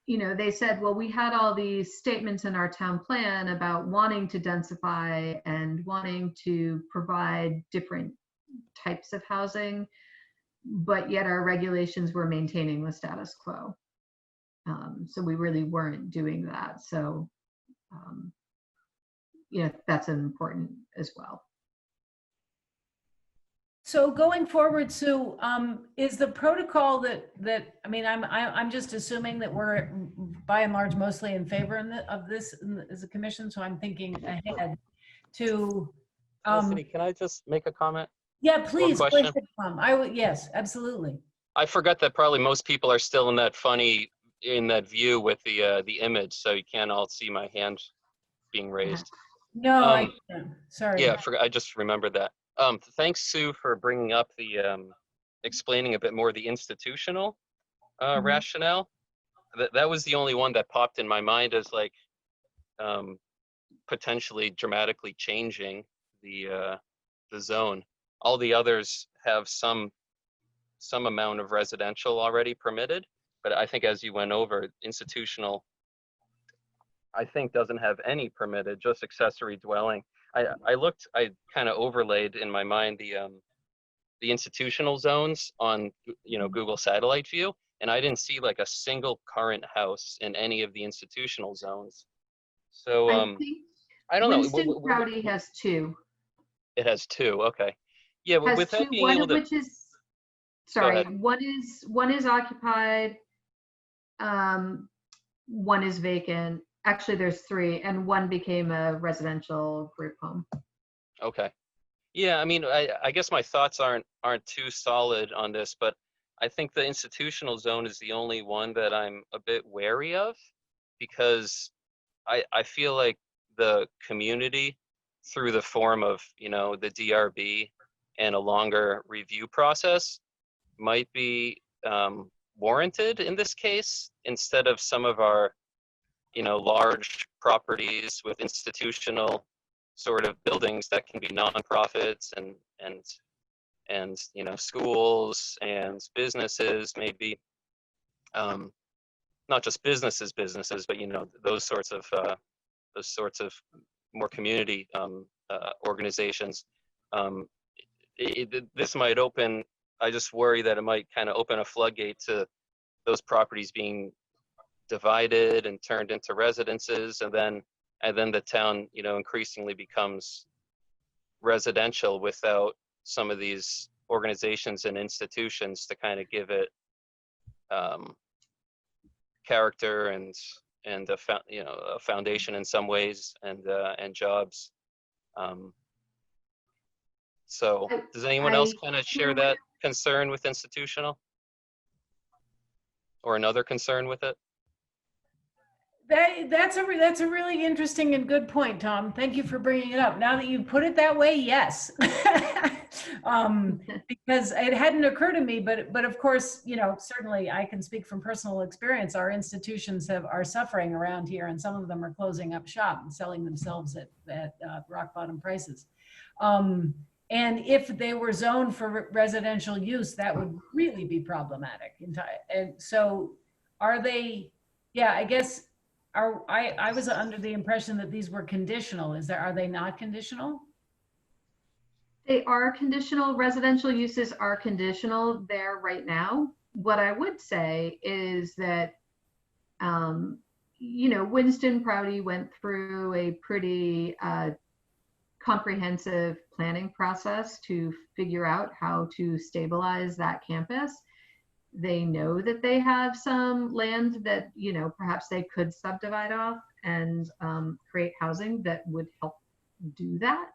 they said, well, we had all these statements in our town plan about wanting to densify and wanting to provide different types of housing, but yet our regulations were maintaining the status quo. So we really weren't doing that. So, that's important as well. So going forward, Sue, is the protocol that I'm just assuming that we're by and large mostly in favor of this as a commission. So I'm thinking ahead to. Felicity, can I just make a comment? Yeah, please. Or question? Yes, absolutely. I forgot that probably most people are still in that view with the image, so you can't all see my hand being raised. No, I can't. Sorry. Yeah, I just remembered that. Thanks, Sue, for bringing up explaining a bit more the institutional rationale. That was the only one that popped in my mind as potentially dramatically changing the zone. All the others have some amount of residential already permitted, but I think as you went over, institutional, I think doesn't have any permitted, just accessory dwelling. I kind of overlaid in my mind the institutional zones on Google Satellite View, and I didn't see a single current house in any of the institutional zones. So I don't know. Winston County has two. It has two. Okay. Yeah, but with that being able to. Which is, sorry, one is occupied. One is vacant. Actually, there's 3, and 1 became a residential group home. Okay. Yeah, I mean, I guess my thoughts aren't too solid on this, but I think the institutional zone is the only one that I'm a bit wary of, because I feel like the community, through the form of, you know, the DRB and a longer review process, might be warranted in this case, instead of some of our, you know, large properties with institutional sort of buildings that can be nonprofits and you know, schools and businesses, maybe not just businesses, but, you know, those sorts of more community organizations. This might open, I just worry that it might kind of open a floodgate to those properties being divided and turned into residences, and then the town, you know, increasingly becomes residential without some of these organizations and institutions to kind of give it character and a foundation in some ways, and jobs. So does anyone else kind of share that concern with institutional, or another concern with it? That's a really interesting and good point, Tom. Thank you for bringing it up. Now that you put it that way, yes. Because it hadn't occurred to me, but of course, you know, certainly I can speak from personal experience. Our institutions are suffering around here, and some of them are closing up shop and selling themselves at rock bottom prices. And if they were zoned for residential use, that would really be problematic. And so are they, yeah, I guess, I was under the impression that these were conditional. Are they not conditional? They are conditional. Residential uses are conditional there right now. What I would say is that, you know, Winston Prouty went through a pretty comprehensive planning process to figure out how to stabilize that campus. They know that they have some land that, you know, perhaps they could subdivide off and create housing that would help do that.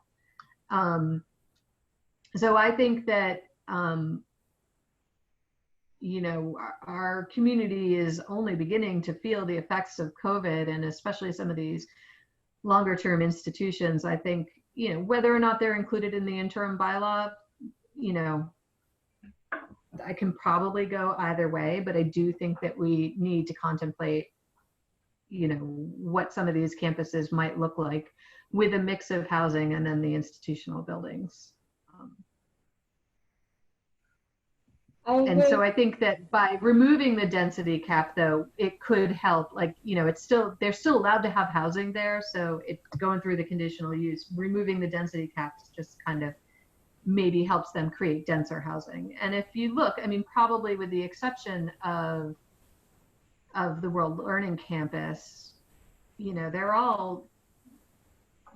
So I think that, you know, our community is only beginning to feel the effects of COVID, and especially some of these longer term institutions. I think, you know, whether or not they're included in the interim bylaw, you know, I can probably go either way, but I do think that we need to contemplate, you know, what some of these campuses might look like with a mix of housing and then the institutional buildings. And so I think that by removing the density cap, though, it could help. Like, you know, they're still allowed to have housing there. So it's going through the conditional use. Removing the density caps just kind of maybe helps them create denser housing. And if you look, I mean, probably with the exception of the World Learning Campus, you know, they're all,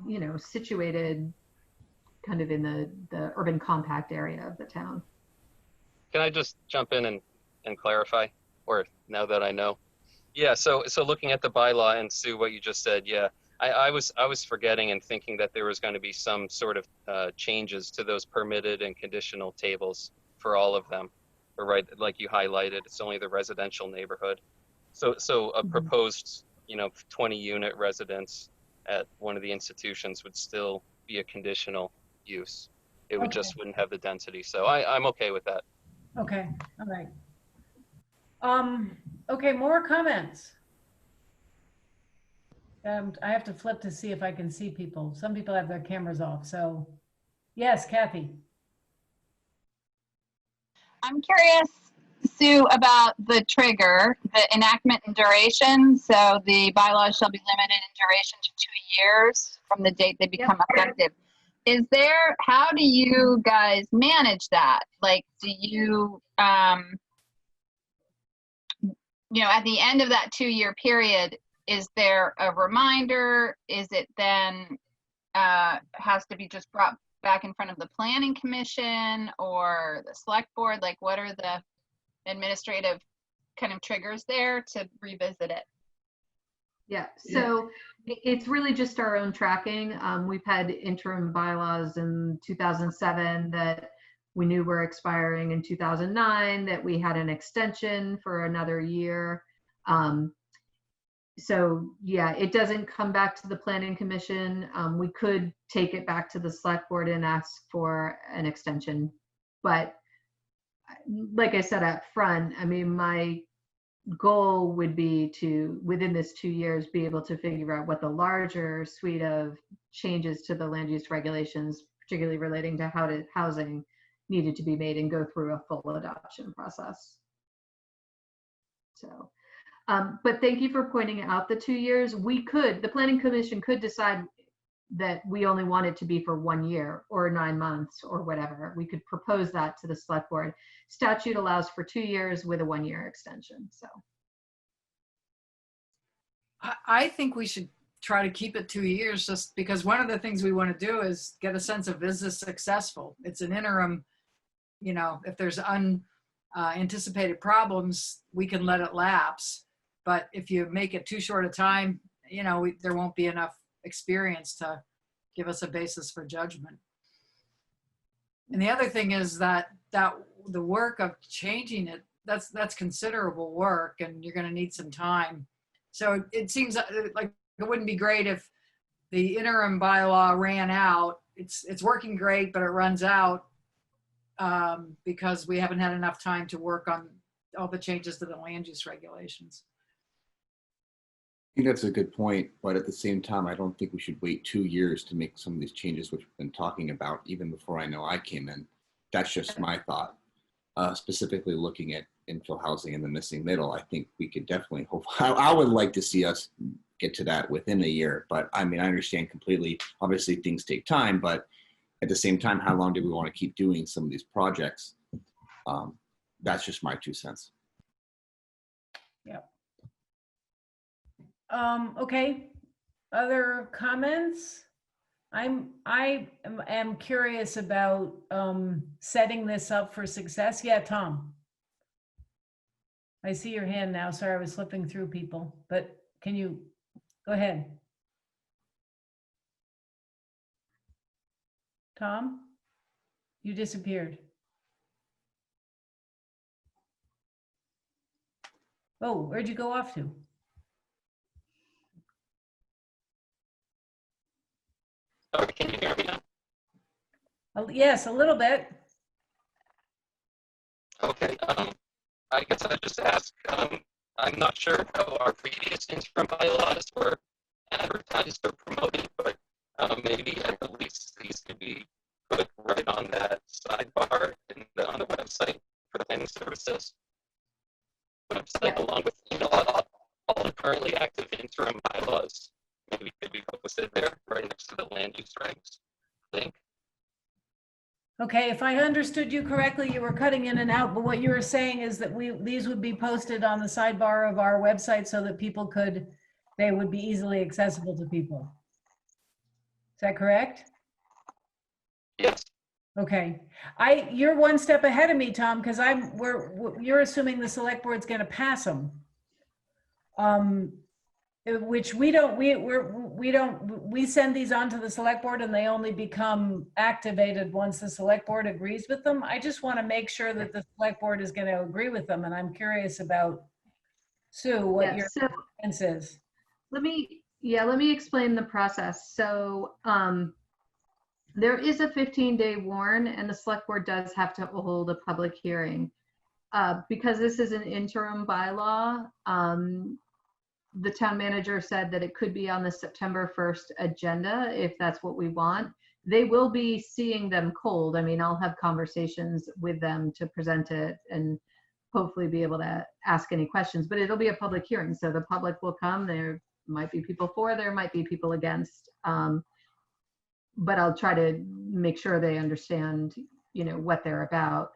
you know, situated kind of in the urban compact area of the town. Can I just jump in and clarify, or now that I know? Yeah, so looking at the bylaw, and Sue, what you just said, yeah, I was forgetting and thinking that there was going to be some sort of changes to those permitted and conditional tables for all of them. But right, like you highlighted, it's only the residential neighborhood. So a proposed, you know, 20-unit residence at one of the institutions would still be a conditional use. It would just wouldn't have the density. So I'm okay with that. Okay, all right. Okay, more comments. I have to flip to see if I can see people. Some people have their cameras off, so yes, Kathy. I'm curious, Sue, about the trigger, the enactment and duration. So the bylaws shall be limited in duration to 2 years from the date they become effective. How do you guys manage that? Like, do you, you know, at the end of that 2-year period, is there a reminder? Is it then has to be just brought back in front of the planning commission or the select board? Like, what are the administrative kind of triggers there to revisit it? Yeah, so it's really just our own tracking. We've had interim bylaws in 2007 that we knew were expiring in 2009, that we had an extension for another year. So yeah, it doesn't come back to the planning commission. We could take it back to the select board and ask for an extension. But like I said up front, I mean, my goal would be to, within this 2 years, be able to figure out what the larger suite of changes to the land use regulations, particularly relating to housing, needed to be made and go through a full adoption process. So, but thank you for pointing out the 2 years. The planning commission could decide that we only want it to be for 1 year or 9 months or whatever. We could propose that to the select board. Statute allows for 2 years with a 1 year extension. So I think we should try to keep it 2 years, just because one of the things we want to do is get a sense of, is this successful? It's an interim, you know, if there's unanticipated problems, we can let it lapse. But if you make it too short a time, you know, there won't be enough experience to give us a basis for judgment. And the other thing is that the work of changing it, that's considerable work, and you're going to need some time. So it seems like it wouldn't be great if the interim bylaw ran out. It's working great, but it runs out because we haven't had enough time to work on all the changes to the land use regulations. I think that's a good point, but at the same time, I don't think we should wait 2 years to make some of these changes, which we've been talking about even before I know I came in. That's just my thought. Specifically looking at infill housing in the missing middle, I think we could definitely hope. I would like to see us get to that within a year, but I mean, I understand completely. Obviously, things take time, but at the same time, how long do we want to keep doing some of these projects? That's just my 2 cents. Yeah. Okay. Other comments? I am curious about setting this up for success. Yeah, Tom. I see your hand now. Sorry, I was slipping through people, but can you go ahead? Tom, you disappeared. Oh, where'd you go off to? Sorry, can you hear me now? Yes, a little bit. Okay. I guess I just asked. I'm not sure how our previous interim bylaws were advertised or promoted, but maybe at the least these could be put right on that sidebar on the website for the planning services website, along with, you know, all the currently active interim bylaws. Maybe could be posted there right next to the land use regs link. Okay, if I understood you correctly, you were cutting in and out, but what you were saying is that these would be posted on the sidebar of our website so that people they would be easily accessible to people. Is that correct? Yes. Okay, you're one step ahead of me, Tom, because you're assuming the select board's going to pass them. Which we don't, we send these on to the select board and they only become activated once the select board agrees with them. I just want to make sure that the select board is going to agree with them. And I'm curious about, Sue, what your sense is. Let me explain the process. So there is a 15-day warn, and the select board does have to hold a public hearing. Because this is an interim bylaw, the town manager said that it could be on the September 1st agenda if that's what we want. They will be seeing them cold. I mean, I'll have conversations with them to present it and hopefully be able to ask any questions, but it'll be a public hearing. So the public will come. There might be people for, there might be people against, but I'll try to make sure they understand, you know, what they're about.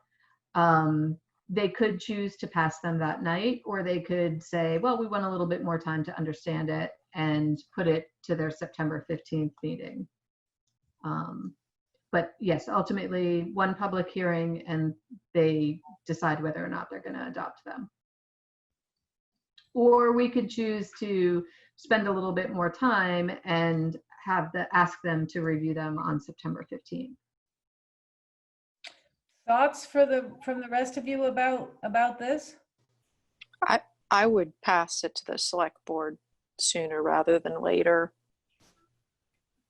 They could choose to pass them that night, or they could say, well, we want a little bit more time to understand it and put it to their September 15th meeting. But yes, ultimately one public hearing and they decide whether or not they're going to adopt them. Or we could choose to spend a little bit more time and ask them to review them on September 15th. Thoughts from the rest of you about this? I would pass it to the select board sooner rather than later.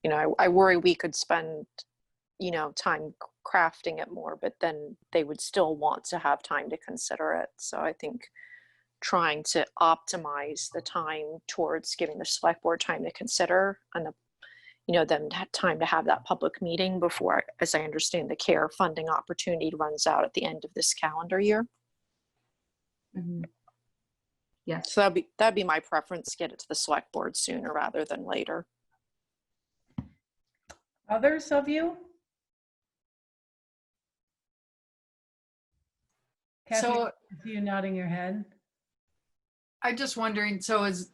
You know, I worry we could spend, time crafting it more, but then they would still want to have time to consider it. So I think trying to optimize the time towards giving the select board time to consider and them time to have that public meeting before, as I understand, the CARE funding opportunity runs out at the end of this calendar year. Mm-hmm. Yes. So that'd be my preference, get it to the select board sooner rather than later. Others of you? Kathy, So I see you nodding your head. I'm just wondering, so is,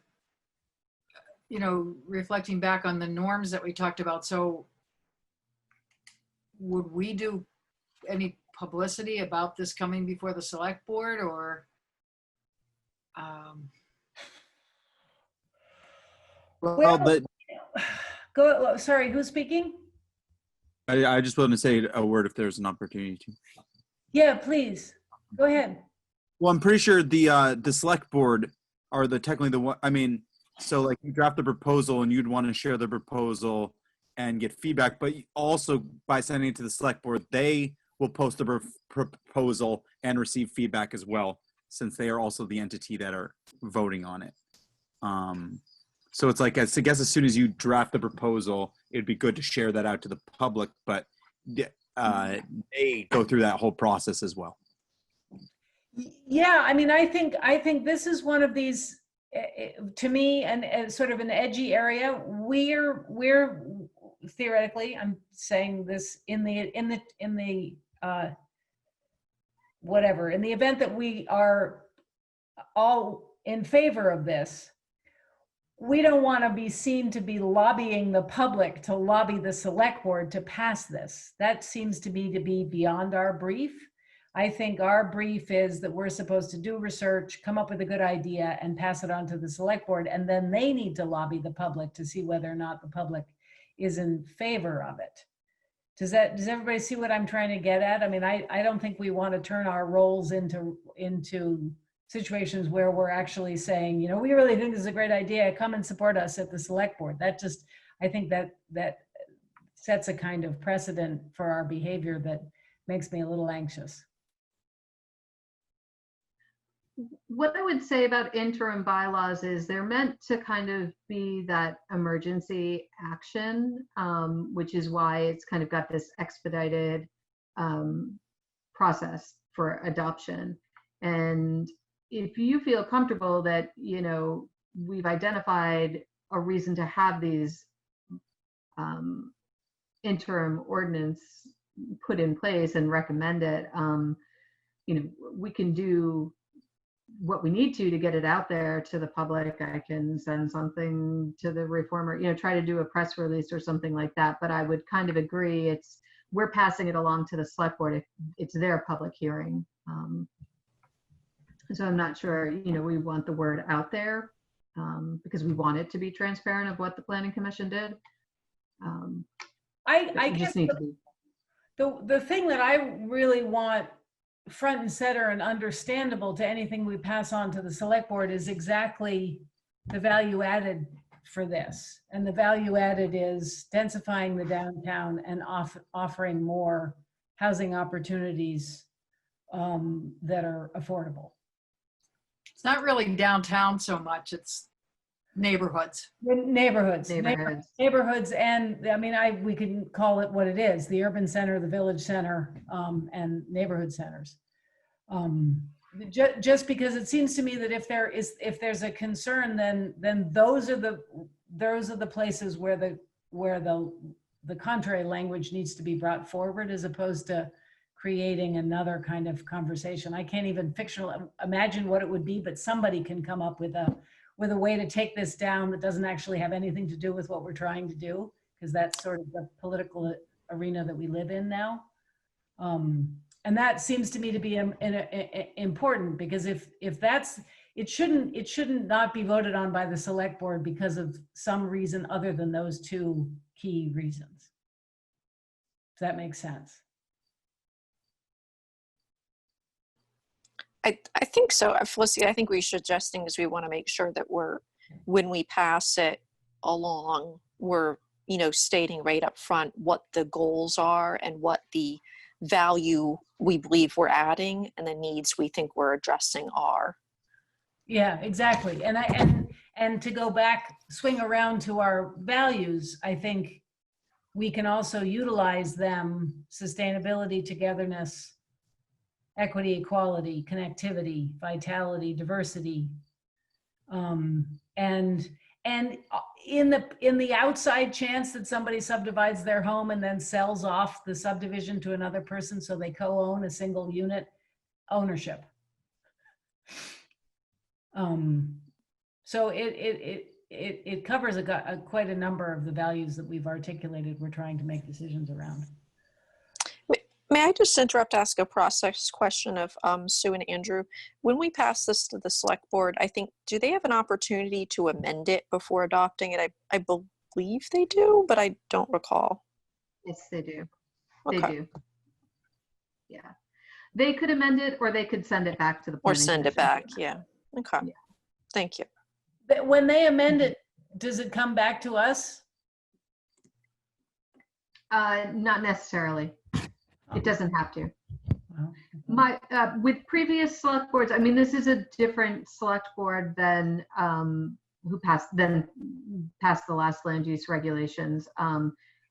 reflecting back on the norms that we talked about, so would we do any publicity about this coming before the select board, or? Sorry, who's speaking? I just wanted to say a word if there's an opportunity to. Yeah, please. Go ahead. Well, I'm pretty sure the select board are technically the one. I mean, so like you draft the proposal and you'd want to share the proposal and get feedback, but also by sending it to the select board, they will post the proposal and receive feedback as well, since they are also the entity that are voting on it. So it's like, I guess as soon as you draft the proposal, it'd be good to share that out to the public, but they go through that whole process as well. Yeah, I mean, I think this is one of these, to me, and sort of an edgy area. We're theoretically, I'm saying this in the whatever, in the event that we are all in favor of this, we don't want to be seen to be lobbying the public to lobby the select board to pass this. That seems to be beyond our brief. I think our brief is that we're supposed to do research, come up with a good idea, and pass it on to the select board, and then they need to lobby the public to see whether or not the public is in favor of it. Does everybody see what I'm trying to get at? I mean, I don't think we want to turn our roles into situations where we're actually saying, we really think this is a great idea, come and support us at the select board. That just, I think that sets a kind of precedent for our behavior that makes me a little anxious. What I would say about interim bylaws is they're meant to kind of be that emergency action, which is why it's kind of got this expedited process for adoption. And if you feel comfortable that, we've identified a reason to have these interim ordinance put in place and recommend it, we can do what we need to get it out there to the public. I can send something to the reformer, try to do a press release or something like that. But I would kind of agree, we're passing it along to the select board if it's their public hearing. So I'm not sure, we want the word out there because we want it to be transparent of what the Planning Commission did. I guess the thing that I really want front and center and understandable to anything we pass on to the select board is exactly the value added for this. And the value added is densifying the downtown and offering more housing opportunities that are affordable. It's not really downtown so much, it's neighborhoods. Neighborhoods. And I mean, we can call it what it is, the urban center, the village center, and neighborhood centers. Just because it seems to me that if there's a concern, then those are the places where the contrary language needs to be brought forward, as opposed to creating another kind of conversation. I can't even imagine what it would be, but somebody can come up with a way to take this down that doesn't actually have anything to do with what we're trying to do, because that's sort of the political arena that we live in now. And that seems to me to be important, because if it shouldn't not be voted on by the select board because of some reason other than those two key reasons. Does that make sense? I think so. Felicity, I think we're suggesting is we want to make sure that when we pass it along, we're, stating right up front what the goals are and what the value we believe we're adding and the needs we think we're addressing are. Yeah, exactly. And to go back, swing around to our values, I think we can also utilize them: sustainability, togetherness, equity, equality, connectivity, vitality, diversity. And in the outside chance that somebody subdivides their home and then sells off the subdivision to another person so they co-own a single unit, ownership. So it covers quite a number of the values that we've articulated we're trying to make decisions around. May I just interrupt, ask a process question of Sue and Andrew? When we pass this to the select board, I think, do they have an opportunity to amend it before adopting it? I believe they do, but I don't recall. Yes, they do. Okay. They do. Yeah. They could amend it or they could send it back to the Or planning send it commission. back, yeah. Okay, Yeah. Thank you. But when they amend it, does it come back to us? Not necessarily. It doesn't have to. Well, With previous select boards, I mean, this is a different select board than who passed the last land use regulations.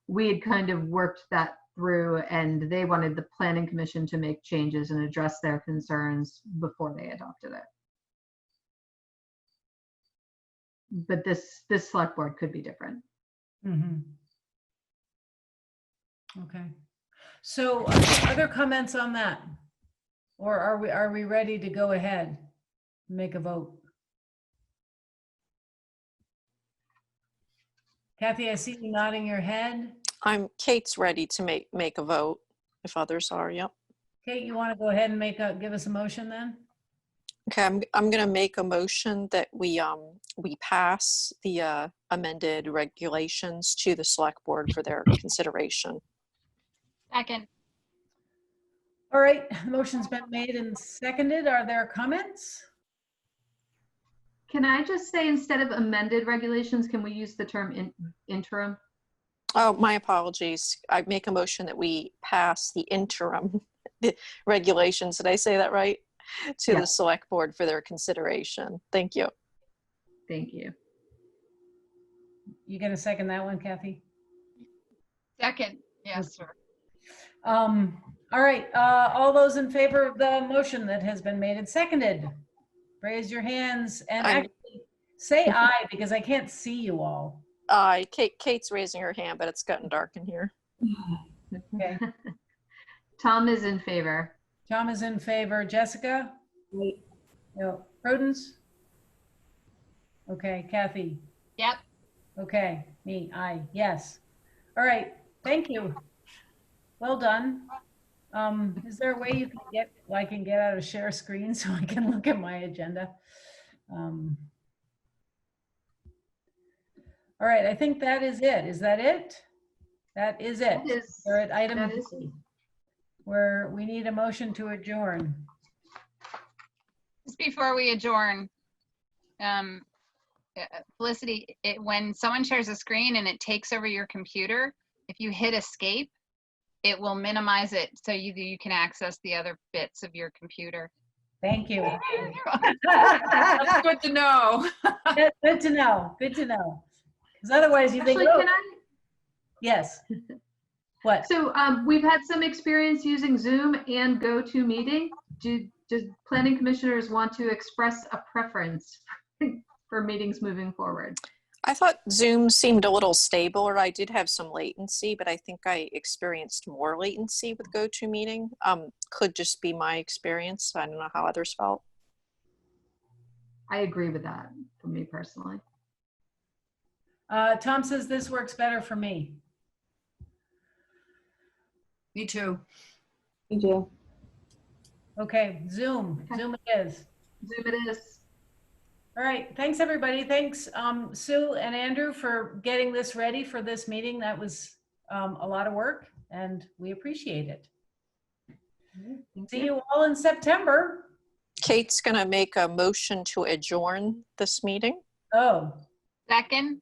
We had kind of worked that through, and they wanted the planning commission to make changes and address their concerns before they adopted it. But this select board could be different. mhm. Okay. So other comments on that? Or are we ready to go ahead and make a vote? Kathy, I see you nodding your head. Kate's ready to make a vote if others are, yep. Kate, you want to go ahead and give us a motion then? Okay, I'm gonna make a motion that we pass the amended regulations to the select board for their consideration. Second. All right, the motion's been made and seconded. Are there comments? Can I just say, instead of amended regulations, can we use the term interim? Oh, my apologies. I make a motion that we pass the interim regulations. Did I say that right? To Yeah. the select board for their consideration. Thank you. Thank you. You gonna second that one, Kathy? Second. Yes, sir. All right, all those in favor of the motion that has been made and seconded, raise your hands and I'm- actually say aye because I can't see you all. Kate's raising her hand, but it's gotten dark in here. Okay. Tom is in favor. Tom is in favor. Jessica? Wait. No. Prudence? Okay. Kathy? Yep. Okay. Me, aye. Yes. All right. Thank you. Well done. Is there a way you can get out of share screen so I can look at my agenda? All right. I think that is it. Is that it? That is it. We're at item C, where we need a motion to adjourn. Just before we adjourn, Felicity, when someone shares a screen and it takes over your computer, if you hit escape, it will minimize it so you can access the other bits of your computer. Thank you. That's good to know. Good to know. Good to know. Because otherwise you think, Actually, oh, can I? yes. What? So we've had some experience using Zoom and GoToMeeting. Does planning commissioners want to express a preference for meetings moving forward? I thought Zoom seemed a little stabler. I did have some latency, but I think I experienced more latency with GoToMeeting. Could just be my experience. I don't know how others felt. I agree with that for me personally. Tom says this works better for me. Me too. Me too. Okay, Zoom. Okay. Zoom it is. Zoom it is. All right, thanks, everybody. Thanks, Sue and Andrew, for getting this ready for this meeting. That was a lot of work, and we appreciate it. See you all in September. Kate's going to make a motion to adjourn this meeting. Oh, Second?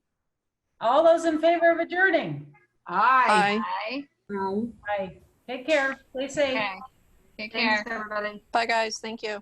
all those in favor of adjourning? Aye. Aye. Bye. Take care. Stay safe. Okay. Take Thanks, care. everybody. Bye, guys. Thank you.